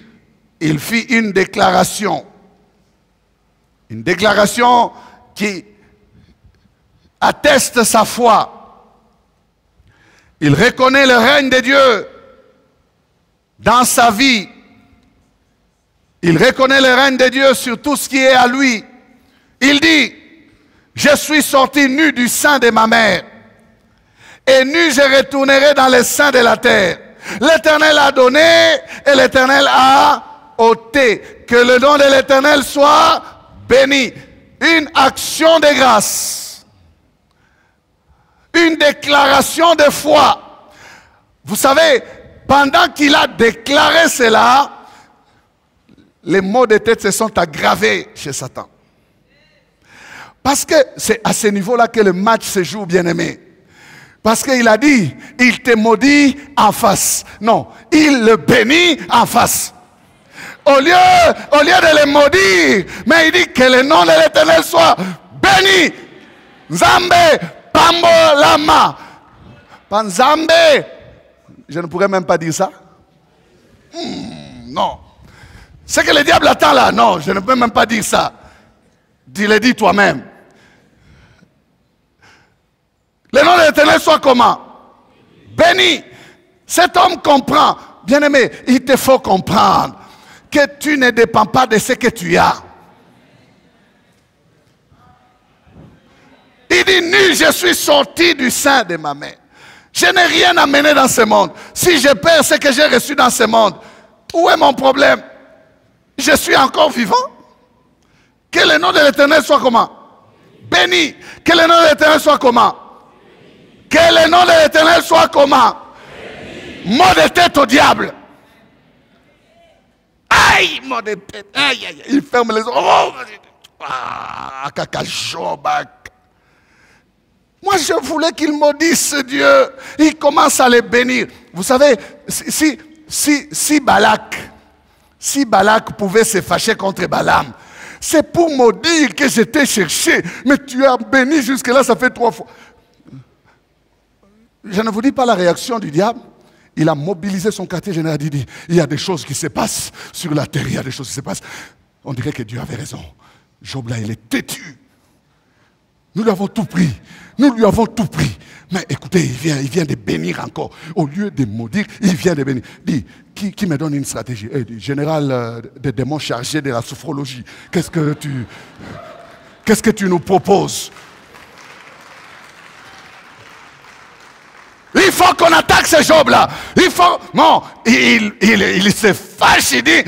il fit une déclaration. Une déclaration qui atteste sa foi. Il reconnaît le règne de Dieu dans sa vie. Il reconnaît le règne de Dieu sur tout ce qui est à lui. Il dit: je suis sorti nu du sein de ma mère, et nu je retournerai dans le sein de la terre. L'Éternel a donné et l'Éternel a ôté. Que le nom de l'Éternel soit béni. Une action de grâce. Une déclaration de foi. Vous savez, pendant qu'il a déclaré cela, les maux de tête se sont aggravés chez Satan. Parce que c'est à ce niveau-là que le match se joue, bien-aimé. Parce qu'il a dit: il te maudit en face. Non, il le bénit en face. Au lieu de le maudire, mais il dit que le nom de l'Éternel soit béni. Nzambe pambo lama. Panzambe. Je ne pourrais même pas dire ça. Non. Ce que le diable attend là, non, je ne peux même pas dire ça. Dis-le, dis toi-même. Le nom de l'Éternel soit comment? Béni. Cet homme comprend. Bien-aimé, il te faut comprendre que tu ne dépends pas de ce que tu as. Il dit, nul, je suis sorti du sein de ma mère. Je n'ai rien amené dans ce monde. Si je perds ce que j'ai reçu dans ce monde, où est mon problème? Je suis encore vivant. Que le nom de l'Éternel soit comment? Béni. Que le nom de l'Éternel soit comment? Que le nom de l'Éternel soit comment? Mot de tête au diable. Aïe, mot de tête. Aïe, aïe, il ferme les yeux. Oh, caca, Job. Moi, je voulais qu'il maudisse Dieu. Il commence à les bénir. Vous savez, si Balak pouvait se fâcher contre Balaam, c'est pour maudire que j'étais cherché. Mais tu as béni jusque-là, ça fait 3 fois. Je ne vous dis pas la réaction du diable. Il a mobilisé son quartier général. Il dit, il y a des choses qui se passent sur la terre. Il y a des choses qui se passent. On dirait que Dieu avait raison. Job là, il est têtu. Nous lui avons tout pris. Nous lui avons tout pris. Mais écoutez, il vient de bénir encore. Au lieu de maudire, il vient de bénir. Dis, qui me donne une stratégie? Général des démons chargé de la sophrologie. Qu'est-ce que tu nous proposes? Il faut qu'on attaque ce Job-là. Il faut... Non, il se fâche, il dit,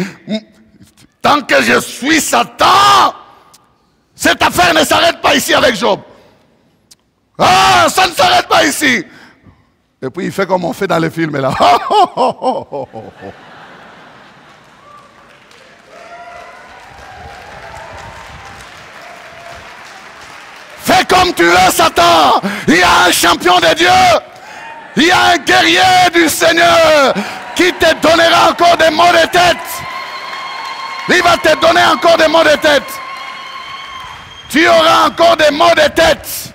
tant que je suis Satan, cette affaire ne s'arrête pas ici avec Job. Ah, ça ne s'arrête pas ici. Et puis il fait comme on fait dans les films là. Fais comme tu veux, Satan. Il y a un champion de Dieu. Il y a un guerrier du Seigneur qui te donnera encore des maux de tête. Il va te donner encore des maux de tête. Tu auras encore des maux de tête.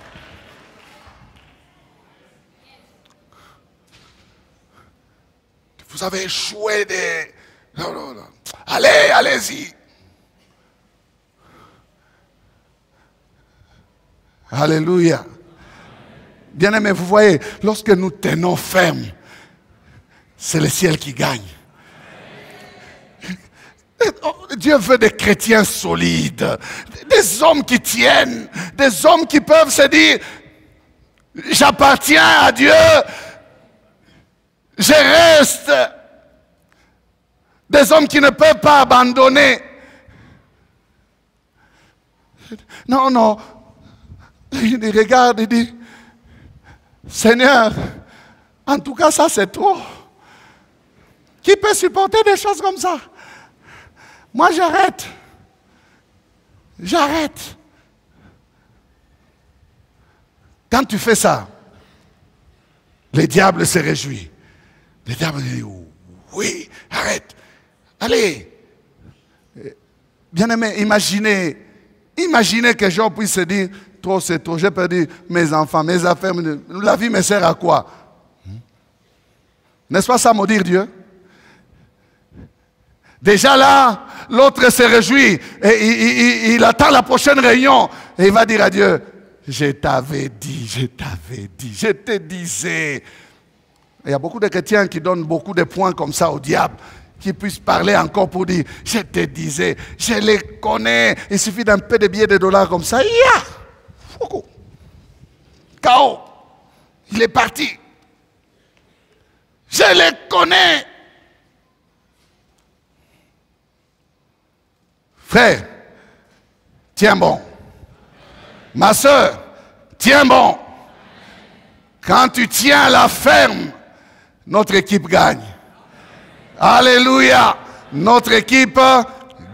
Vous avez échoué des... Non, non, non. Allez, allez-y. Alléluia. Bien-aimés, vous voyez, lorsque nous tenons ferme, c'est le ciel qui gagne. Dieu veut des chrétiens solides, des hommes qui tiennent, des hommes qui peuvent se dire, j'appartiens à Dieu, je reste. Des hommes qui ne peuvent pas abandonner. Non, non. Il regarde, il dit, Seigneur, en tout cas ça c'est trop. Qui peut supporter des choses comme ça? Moi j'arrête. J'arrête. Quand tu fais ça, le diable se réjouit. Le diable dit, oui, arrête. Allez. Bien-aimé, imaginez que Job puisse se dire, trop c'est trop, j'ai perdu mes enfants, mes affaires, la vie me sert à quoi? N'est-ce pas ça maudire Dieu? Déjà là, l'autre se réjouit et il attend la prochaine réunion et il va dire à Dieu, je t'avais dit, je te disais. Il y a beaucoup de chrétiens qui donnent beaucoup de points comme ça au diable, qui puissent parler encore pour dire, je te disais, je les connais. Il suffit d'un peu de billets de dollars comme ça, KO. Il est parti. Je les connais. Frère, tiens bon. Ma soeur, tiens bon. Quand tu tiens la ferme, notre équipe gagne. Alléluia. Notre équipe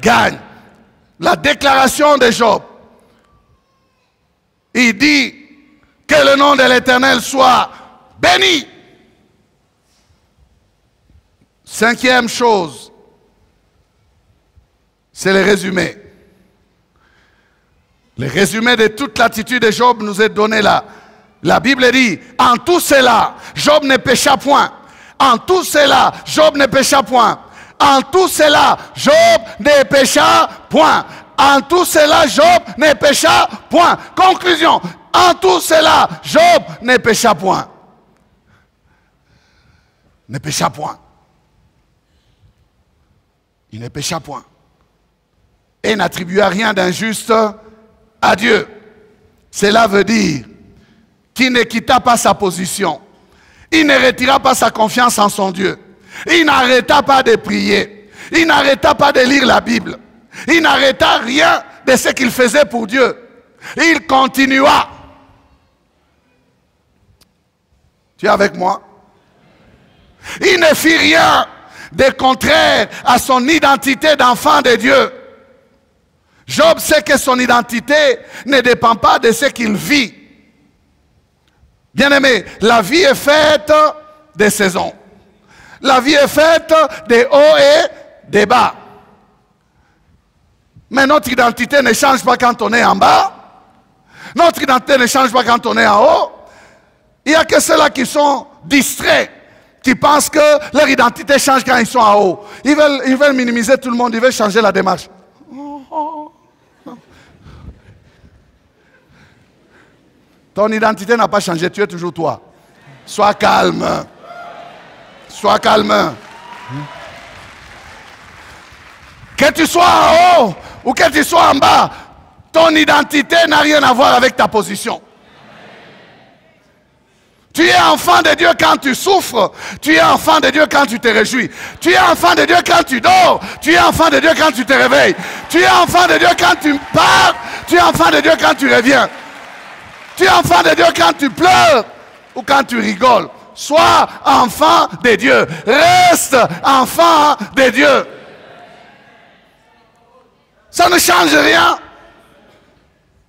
gagne. La déclaration de Job. Il dit que le nom de l'Éternel soit béni. 5e chose, c'est le résumé. Le résumé de toute l'attitude de Job nous est donné là. La Bible dit, en tout cela, Job ne pécha point. En tout cela, Job ne pécha point. En tout cela, Job ne pécha point. En tout cela, Job ne pécha point. Conclusion. En tout cela, Job ne pécha point. Ne pécha point. Il ne pécha point. Et n'attribua rien d'injuste à Dieu. Cela veut dire qu'il ne quitta pas sa position. Il ne retira pas sa confiance en son Dieu. Il n'arrêta pas de prier. Il n'arrêta pas de lire la Bible. Il n'arrêta rien de ce qu'il faisait pour Dieu. Il continua. Tu es avec moi? Il ne fit rien de contraire à son identité d'enfant de Dieu. Job sait que son identité ne dépend pas de ce qu'il vit. Bien-aimé, la vie est faite de saisons. La vie est faite de hauts et de bas. Mais notre identité ne change pas quand on est en bas. Notre identité ne change pas quand on est en haut. Il n'y a que ceux-là qui sont distraits, qui pensent que leur identité change quand ils sont en haut. Ils veulent minimiser tout le monde, ils veulent changer la démarche. Ton identité n'a pas changé, tu es toujours toi. Sois calme. Sois calme. Que tu sois en haut ou que tu sois en bas, ton identité n'a rien à voir avec ta position. Tu es enfant de Dieu quand tu souffres. Tu es enfant de Dieu quand tu te réjouis. Tu es enfant de Dieu quand tu dors. Tu es enfant de Dieu quand tu te réveilles. Tu es enfant de Dieu quand tu pars. Tu es enfant de Dieu quand tu reviens. Tu es enfant de Dieu quand tu pleures ou quand tu rigoles. Sois enfant de Dieu. Reste enfant de Dieu. Ça ne change rien.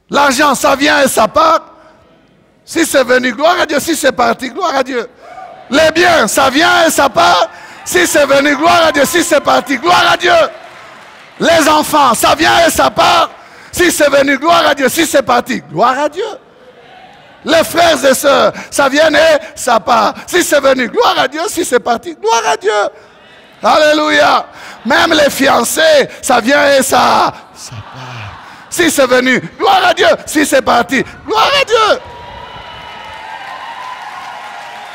L'argent, ça vient et ça part. Si c'est venu, gloire à Dieu. Si c'est parti, gloire à Dieu. Les biens, ça vient et ça part. Si c'est venu, gloire à Dieu. Si c'est parti, gloire à Dieu. Les enfants, ça vient et ça part. Si c'est venu, gloire à Dieu. Si c'est parti, gloire à Dieu. Les frères et sœurs, ça vient et ça part. Si c'est venu, gloire à Dieu. Si c'est parti, gloire à Dieu. Alléluia. Même les fiancés, ça vient et ça part. Si c'est venu, gloire à Dieu. Si c'est parti, gloire à Dieu.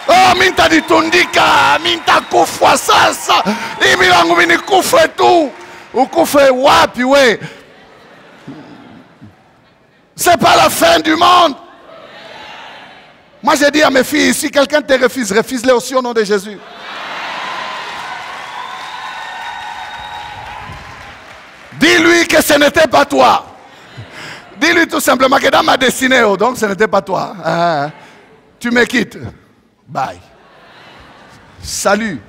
Oh, minta ditundika, minta kufwa sasa. Hivi wangu mini kufe tu. Ukufe wapi we. C'est pas la fin du monde. Moi j'ai dit à mes filles, si quelqu'un te refuse, refuse-le aussi au nom de Jésus. Dis-lui que ce n'était pas toi. Dis-lui tout simplement que dans ma destinée, oh, donc ce n'était pas toi. Tu me quittes. Bye. Salut.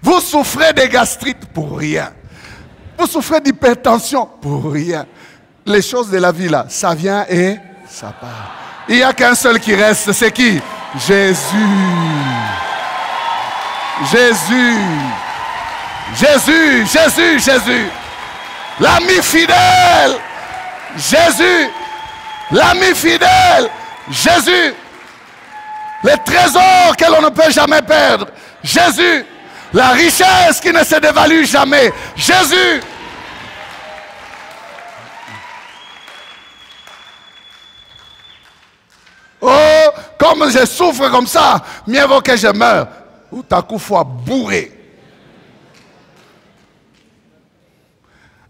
Vous souffrez de gastrite pour rien. Vous souffrez d'hypertension pour rien. Les choses de la vie là, ça vient et ça part. Il n'y a qu'un seul qui reste, c'est qui? Jésus. Jésus. Jésus, Jésus, Jésus. L'ami fidèle. Jésus. L'ami fidèle. Jésus. Le trésor que l'on ne peut jamais perdre. Jésus. La richesse qui ne se dévalue jamais. Jésus. Oh, comme je souffre comme ça, mieux vaut que je meure. Ou ta coup fois bourré.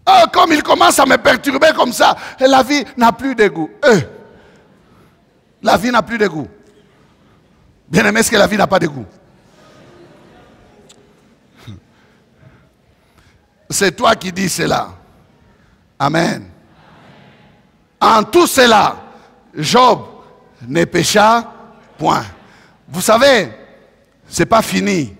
Oh, comme il commence à me perturber comme ça, et la vie n'a plus de goût. La vie n'a plus de goût. Bien aimé, est-ce que la vie n'a pas de goût? C'est toi qui dis cela. Amen. En tout cela, Job ne pécha point. Vous savez, c'est pas fini.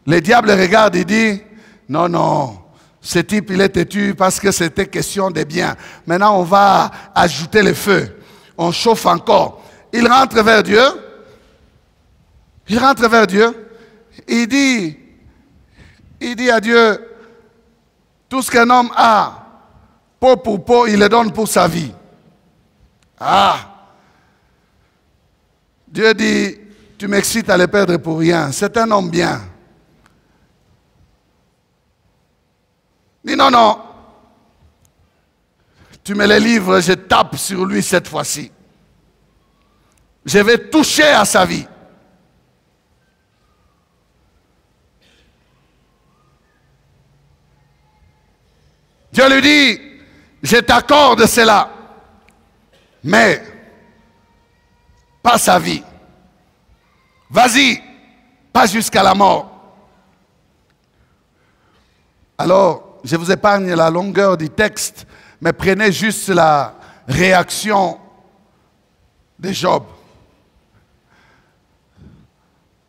Le diable regarde et dit, non, non, ce type il est têtu parce que c'était question de biens. Maintenant on va ajouter le feu. On chauffe encore. Il rentre vers Dieu. Il rentre vers Dieu. Il dit à Dieu, tout ce qu'un homme a, peau pour peau, il le donne pour sa vie. Ah! Dieu dit, tu m'excites à les perdre pour rien. C'est un homme bien. Il dit non, non. Tu me les livres, je tape sur lui cette fois-ci. Je vais toucher à sa vie. Dieu lui dit, je t'accorde cela, mais pas sa vie. Vas-y, pas jusqu'à la mort. Alors, je vous épargne la longueur du texte, mais prenez juste la réaction de Job.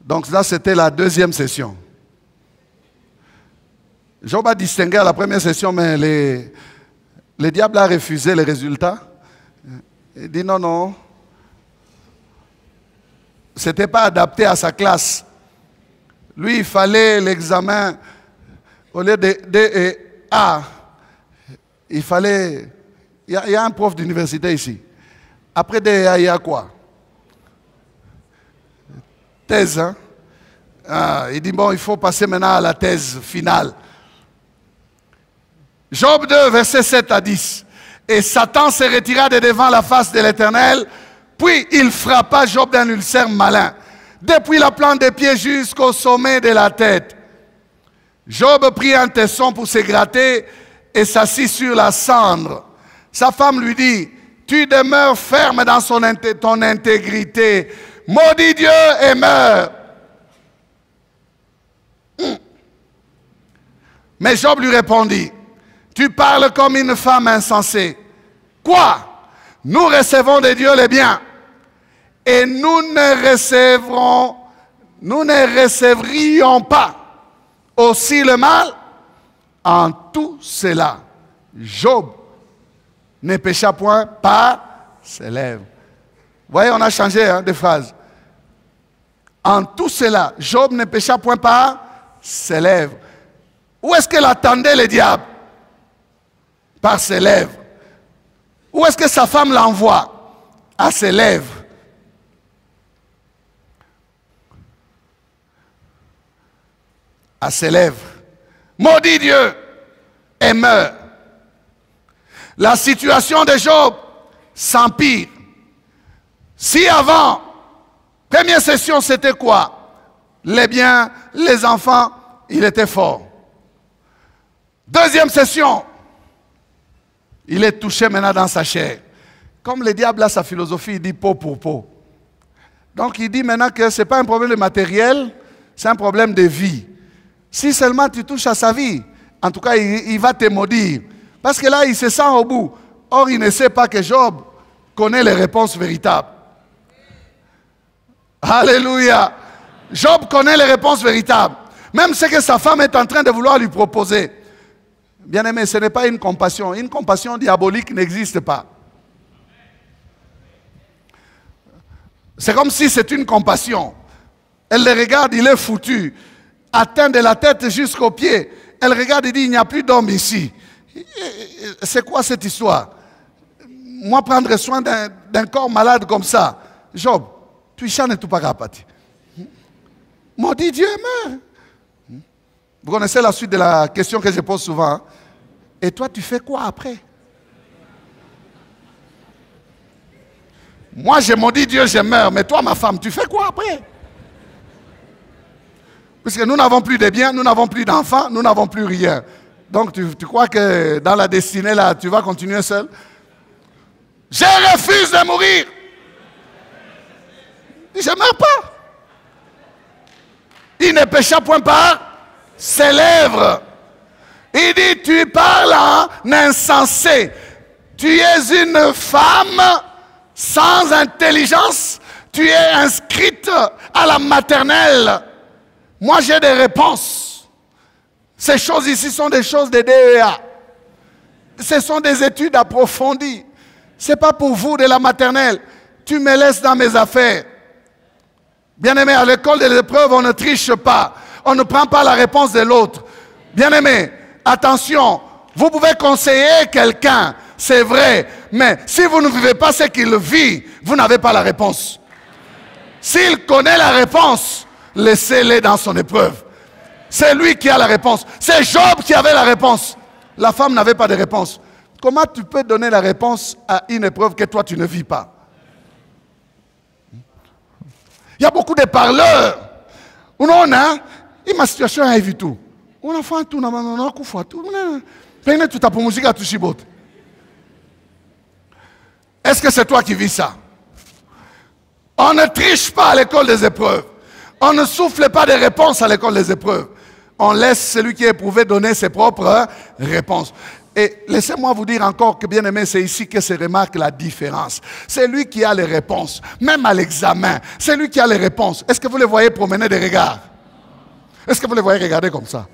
Donc là, c'était la deuxième session. Job a distingué à la première session, mais le diable a refusé les résultats. Il dit non, non. Ce n'était pas adapté à sa classe. Lui, il fallait l'examen, au lieu de D et A, il fallait... Il y a un prof d'université ici. Après D et A, il y a quoi? Thèse, hein? Il dit, bon, il faut passer maintenant à la thèse finale. Job 2, versets 7 à 10. Et Satan se retira de devant la face de l'Éternel, puis il frappa Job d'un ulcère malin, depuis la plante des pieds jusqu'au sommet de la tête. Job prit un tesson pour se gratter et s'assit sur la cendre. Sa femme lui dit, tu demeures ferme dans ton intégrité. Maudit Dieu et meurs. Mais Job lui répondit, tu parles comme une femme insensée. Quoi? Nous recevons de Dieu les biens et nous ne recevrions pas aussi le mal. En tout cela, Job ne pécha point par ses lèvres. Vous voyez, on a changé de phrase. En tout cela, Job ne pécha point par ses lèvres. Où est-ce qu'elle attendait le diable? Par ses lèvres. Où est-ce que sa femme l'envoie? À ses lèvres. À ses lèvres. Maudit Dieu et meurt. La situation de Job s'empire. Si avant, première session, c'était quoi? Les biens, les enfants, il était fort. Deuxième session, il est touché maintenant dans sa chair. Comme le diable a sa philosophie, il dit peau pour peau. Donc il dit maintenant que ce n'est pas un problème de matériel, c'est un problème de vie. Si seulement tu touches à sa vie, en tout cas il va te maudire. Parce que là il se sent au bout. Or il ne sait pas que Job connaît les réponses véritables. Alléluia. Job connaît les réponses véritables. Même ce que sa femme est en train de vouloir lui proposer. Bien-aimé, ce n'est pas une compassion. Une compassion diabolique n'existe pas. C'est comme si c'est une compassion. Elle le regarde, il est foutu. Atteint de la tête jusqu'aux pieds. Elle regarde et dit, il n'y a plus d'homme ici. C'est quoi cette histoire? Moi, prendre soin d'un corps malade comme ça. Job, tu chantes tout pas capable. Maudit Dieu meurt. Vous connaissez la suite de la question que je pose souvent. Hein? Et toi, tu fais quoi après? Moi, j'ai maudit Dieu, je meurs. Mais toi, ma femme, tu fais quoi après? Puisque nous n'avons plus de biens, nous n'avons plus d'enfants, nous n'avons plus rien. Donc, tu crois que dans la destinée, là, tu vas continuer seul? Je refuse de mourir. Je ne meurs pas. Il ne pécha point par ses lèvres. Il dit, tu parles en insensé. Tu es une femme sans intelligence. Tu es inscrite à la maternelle. Moi, j'ai des réponses. Ces choses ici sont des choses de DEA. Ce sont des études approfondies. Ce n'est pas pour vous de la maternelle. Tu me laisses dans mes affaires. Bien-aimé, à l'école des épreuves, on ne triche pas. On ne prend pas la réponse de l'autre. Bien-aimé, attention, vous pouvez conseiller quelqu'un, c'est vrai, mais si vous ne vivez pas ce qu'il vit, vous n'avez pas la réponse. S'il connaît la réponse, laissez-le dans son épreuve. C'est lui qui a la réponse. C'est Job qui avait la réponse. La femme n'avait pas de réponse. Comment tu peux donner la réponse à une épreuve que toi tu ne vis pas? Il y a beaucoup de parleurs. On a une situation à vivre tout. On a fait tout, on a fait tout. On a tout pour musique à tout chibot. Est-ce que c'est toi qui vis ça? On ne triche pas à l'école des épreuves. On ne souffle pas de réponses à l'école des épreuves. On laisse celui qui est éprouvé donner ses propres réponses. Et laissez-moi vous dire encore que, bien aimé, c'est ici que se remarque la différence. C'est lui qui a les réponses, même à l'examen. C'est lui qui a les réponses. Est-ce que vous les voyez promener des regards? Est-ce que vous les voyez regarder comme ça?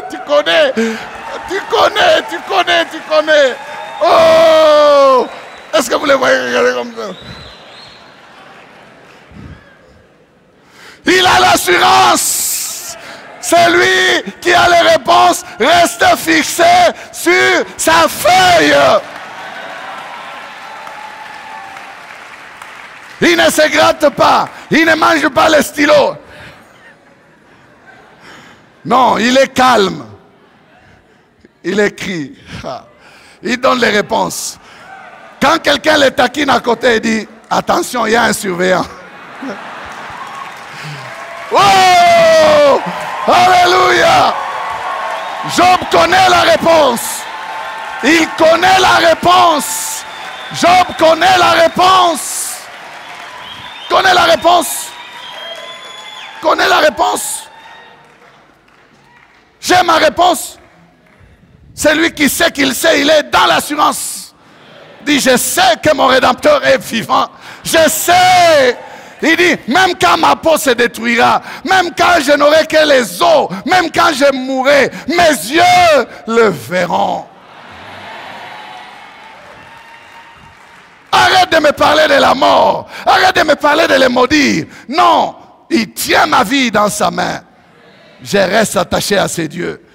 Tu connais. Oh! Est-ce que vous les voyez regarder comme ça? Il a l'assurance. C'est lui qui a les réponses. Reste fixé sur sa feuille. Il ne se gratte pas. Il ne mange pas le stylo. Non, il est calme. Il écrit. Il donne les réponses. Quand quelqu'un le taquine à côté, il dit, attention, il y a un surveillant. Oh! Alléluia! Job connaît la réponse. Il connaît la réponse. Job connaît la réponse. Connaît la réponse. Connaît la réponse. J'ai ma réponse. C'est lui qui sait qu'il sait, il est dans l'assurance. Il dit, je sais que mon Rédempteur est vivant. Je sais. Il dit, même quand ma peau se détruira, même quand je n'aurai que les os, même quand je mourrai, mes yeux le verront. Arrête de me parler de la mort. Arrête de me parler de les maudire. Non, il tient ma vie dans sa main. Je reste attaché à ces dieux.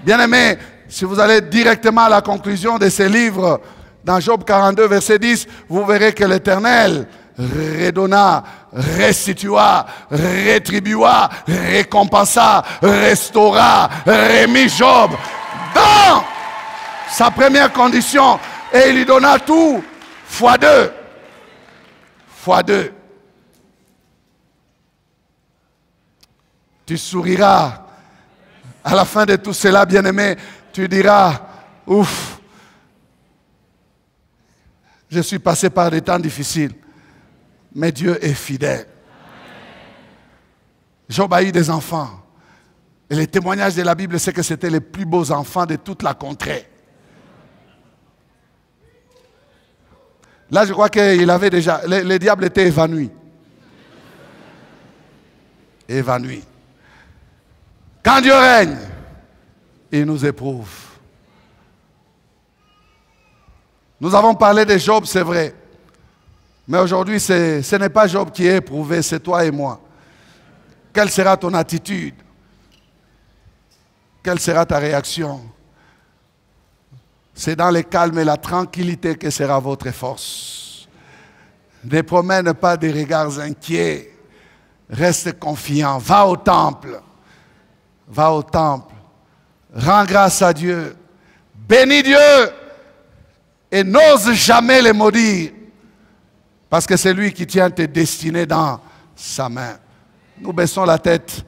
Bien-aimés, si vous allez directement à la conclusion de ces livres, dans Job 42, verset 10, vous verrez que l'Éternel redonna, restitua, rétribua, récompensa, restaura, remit Job dans sa première condition et il lui donna tout fois deux. Fois deux. Tu souriras à la fin de tout cela, bien-aimé. Tu diras, ouf, je suis passé par des temps difficiles, mais Dieu est fidèle. Job a eu des enfants. Et les témoignages de la Bible, c'est que c'était les plus beaux enfants de toute la contrée. Là, je crois qu'il avait déjà... Le diable était évanoui. Évanoui. Quand Dieu règne, il nous éprouve. Nous avons parlé de Job, c'est vrai. Mais aujourd'hui, ce n'est pas Job qui est éprouvé, c'est toi et moi. Quelle sera ton attitude? Quelle sera ta réaction? C'est dans le calme et la tranquillité que sera votre force. Ne promène pas des regards inquiets. Reste confiant. Va au temple. Va au temple. Rends grâce à Dieu. Bénis Dieu. Et n'ose jamais les maudire. Parce que c'est lui qui tient tes destinées dans sa main. Nous baissons la tête.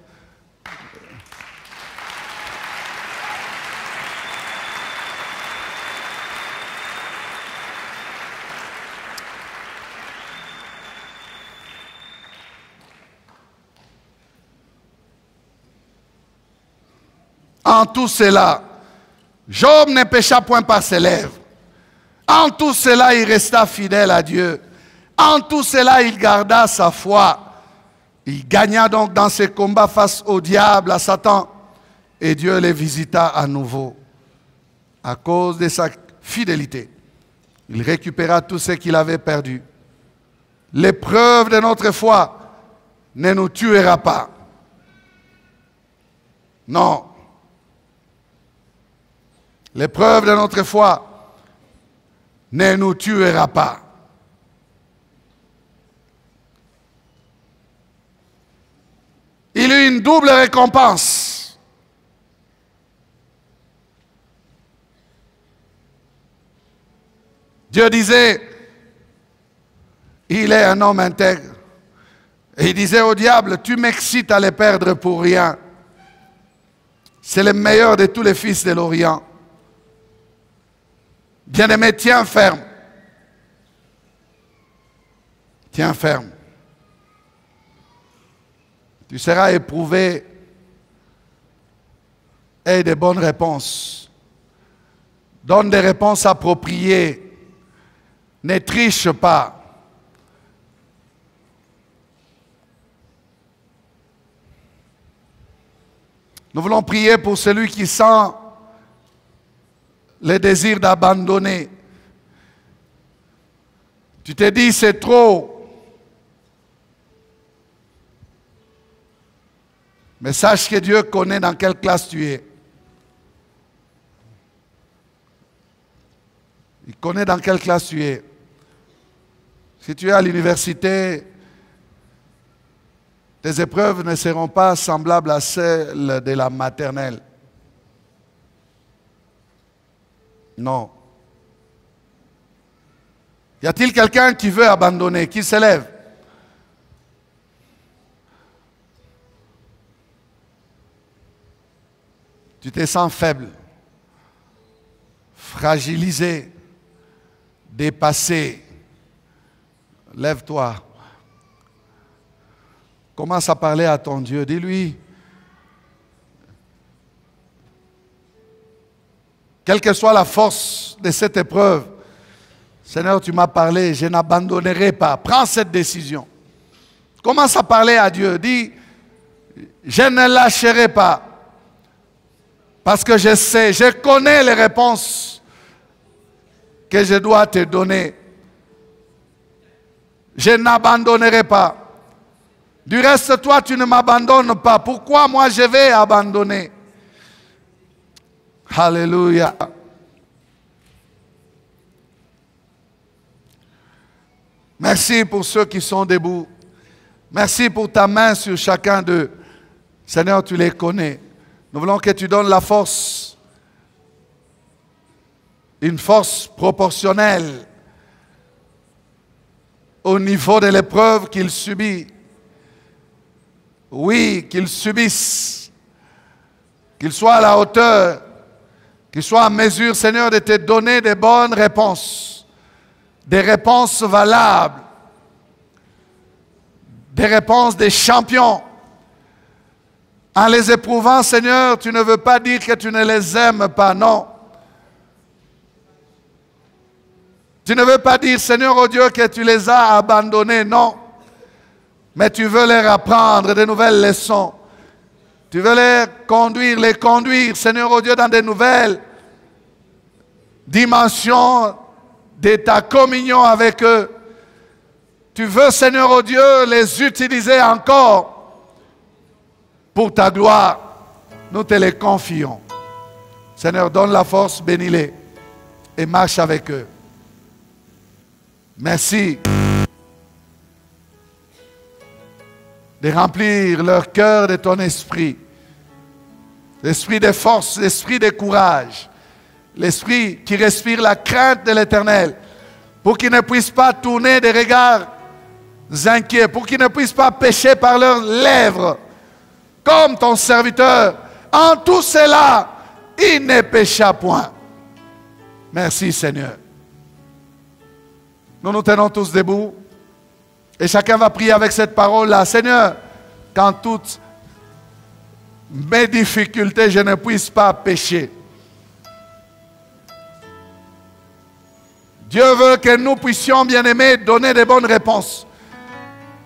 En tout cela, Job ne pécha point par ses lèvres. En tout cela, il resta fidèle à Dieu. En tout cela, il garda sa foi. Il gagna donc dans ses combats face au diable, à Satan. Et Dieu les visita à nouveau. À cause de sa fidélité, il récupéra tout ce qu'il avait perdu. L'épreuve de notre foi ne nous tuera pas. Non. L'épreuve de notre foi ne nous tuera pas. Il eut une double récompense. Dieu disait, il est un homme intègre. Et il disait au diable, tu m'excites à les perdre pour rien. C'est le meilleur de tous les fils de l'Orient. Bien-aimé, tiens ferme. Tiens ferme. Tu seras éprouvé. Aie des bonnes réponses. Donne des réponses appropriées. Ne triche pas. Nous voulons prier pour celui qui sent le désir d'abandonner. Tu te dis, c'est trop. Mais sache que Dieu connaît dans quelle classe tu es. Il connaît dans quelle classe tu es. Si tu es à l'université, tes épreuves ne seront pas semblables à celles de la maternelle. Non. Y a-t-il quelqu'un qui veut abandonner, qui se lève? Tu te sens faible, fragilisé, dépassé. Lève-toi. Commence à parler à ton Dieu. Dis-lui, quelle que soit la force de cette épreuve, Seigneur, tu m'as parlé, je n'abandonnerai pas. Prends cette décision. Commence à parler à Dieu. Dis, je ne lâcherai pas. Parce que je sais, je connais les réponses que je dois te donner. Je n'abandonnerai pas. Du reste, toi, tu ne m'abandonnes pas. Pourquoi moi, je vais abandonner? Alléluia. Merci pour ceux qui sont debout. Merci pour ta main sur chacun d'eux. Seigneur, tu les connais. Nous voulons que tu donnes la force, une force proportionnelle au niveau de l'épreuve qu'il subit. Oui, qu'il subisse, qu'il soit à la hauteur, qu'il soit en mesure, Seigneur, de te donner des bonnes réponses, des réponses valables, des réponses des champions. En les éprouvant, Seigneur, tu ne veux pas dire que tu ne les aimes pas, non. Tu ne veux pas dire, Seigneur, oh Dieu, que tu les as abandonnés, non. Mais tu veux leur apprendre de nouvelles leçons. Tu veux les conduire, Seigneur, oh Dieu, dans de nouvelles dimensions de ta communion avec eux. Tu veux, Seigneur, oh Dieu, les utiliser encore pour ta gloire. Nous te les confions. Seigneur, donne la force, bénis-les et marche avec eux. Merci de remplir leur cœur de ton esprit. L'esprit de force, l'esprit de courage. L'esprit qui respire la crainte de l'Éternel. Pour qu'ils ne puissent pas tourner des regards inquiets. Pour qu'ils ne puissent pas pécher par leurs lèvres. Comme ton serviteur. En tout cela, il ne pécha point. Merci Seigneur. Nous nous tenons tous debout. Et chacun va prier avec cette parole-là. Seigneur, quand toutes mes difficultés, je ne puisse pas pécher. Dieu veut que nous puissions, bien-aimés, donner des bonnes réponses.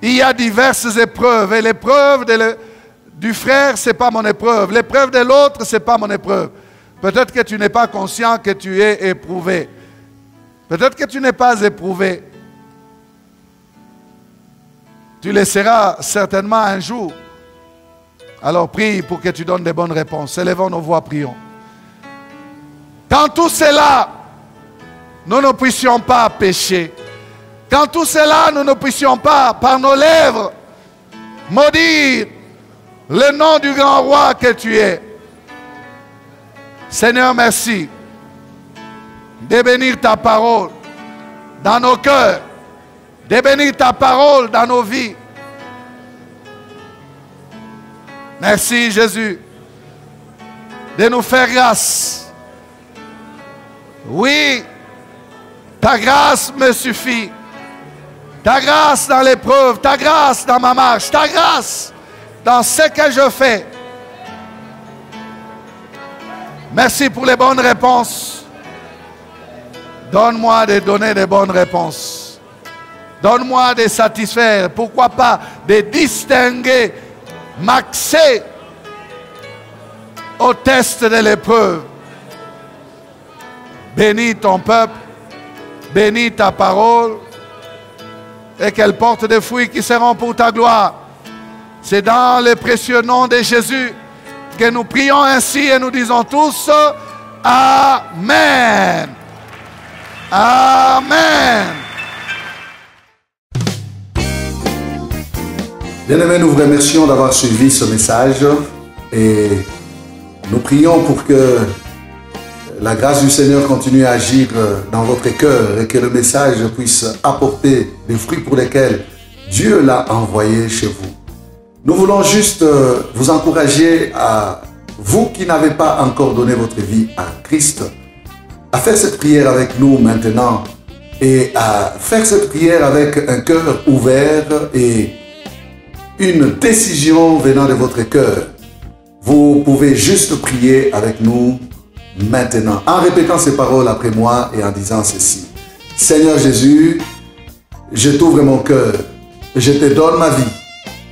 Il y a diverses épreuves. Et l'épreuve du frère, ce n'est pas mon épreuve. L'épreuve de l'autre, ce n'est pas mon épreuve. Peut-être que tu n'es pas conscient que tu es éprouvé. Peut-être que tu n'es pas éprouvé. Tu le seras certainement un jour. Alors prie pour que tu donnes des bonnes réponses. Élevons nos voix, prions. Quand tout cela, nous ne puissions pas pécher. Qu'en tout cela, nous ne puissions pas, par nos lèvres, maudire le nom du grand roi que tu es. Seigneur, merci de bénir ta parole dans nos cœurs, de bénir ta parole dans nos vies. Merci Jésus de nous faire grâce. Oui, ta grâce me suffit. Ta grâce dans l'épreuve, ta grâce dans ma marche, ta grâce dans ce que je fais. Merci pour les bonnes réponses. Donne-moi de donner des bonnes réponses. Donne-moi de satisfaire, pourquoi pas de distinguer, m'axer au test de l'épreuve. Bénis ton peuple, bénis ta parole et qu'elle porte des fruits qui seront pour ta gloire. C'est dans le précieux nom de Jésus que nous prions ainsi et nous disons tous Amen. Amen. Bien-aimés, nous vous remercions d'avoir suivi ce message et nous prions pour que la grâce du Seigneur continue à agir dans votre cœur et que le message puisse apporter des fruits pour lesquels Dieu l'a envoyé chez vous. Nous voulons juste vous encourager à vous qui n'avez pas encore donné votre vie à Christ, à faire cette prière avec nous maintenant et à faire cette prière avec un cœur ouvert et une décision venant de votre cœur. Vous pouvez juste prier avec nous maintenant en répétant ces paroles après moi et en disant ceci. Seigneur Jésus, je t'ouvre mon cœur, je te donne ma vie.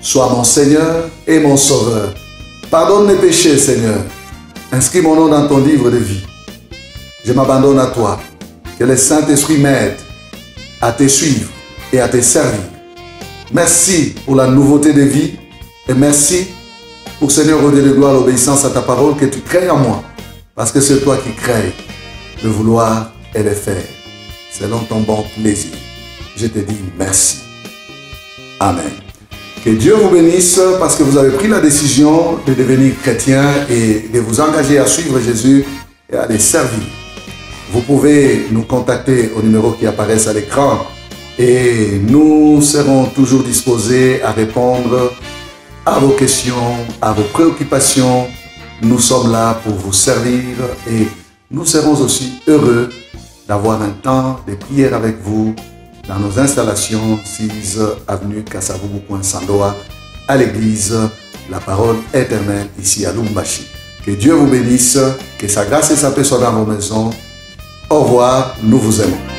Sois mon Seigneur et mon Sauveur. Pardonne mes péchés, Seigneur. Inscris mon nom dans ton livre de vie. Je m'abandonne à toi. Que le Saint-Esprit m'aide à te suivre et à te servir. Merci pour la nouveauté de vie et merci pour, Seigneur, au Dieu de gloire, l'obéissance à ta parole que tu crées en moi. Parce que c'est toi qui crées le vouloir et le faire. Selon ton bon plaisir. Je te dis merci. Amen. Que Dieu vous bénisse parce que vous avez pris la décision de devenir chrétien et de vous engager à suivre Jésus et à les servir. Vous pouvez nous contacter au numéro qui apparaît à l'écran et nous serons toujours disposés à répondre à vos questions, à vos préoccupations. Nous sommes là pour vous servir et nous serons aussi heureux d'avoir un temps de prière avec vous dans nos installations 6 avenue Kassavubu, Sandoa, à l'église La Parole Éternelle, ici à Lumbashi. Que Dieu vous bénisse, que sa grâce et sa paix soient dans vos maisons. Au revoir, nous vous aimons.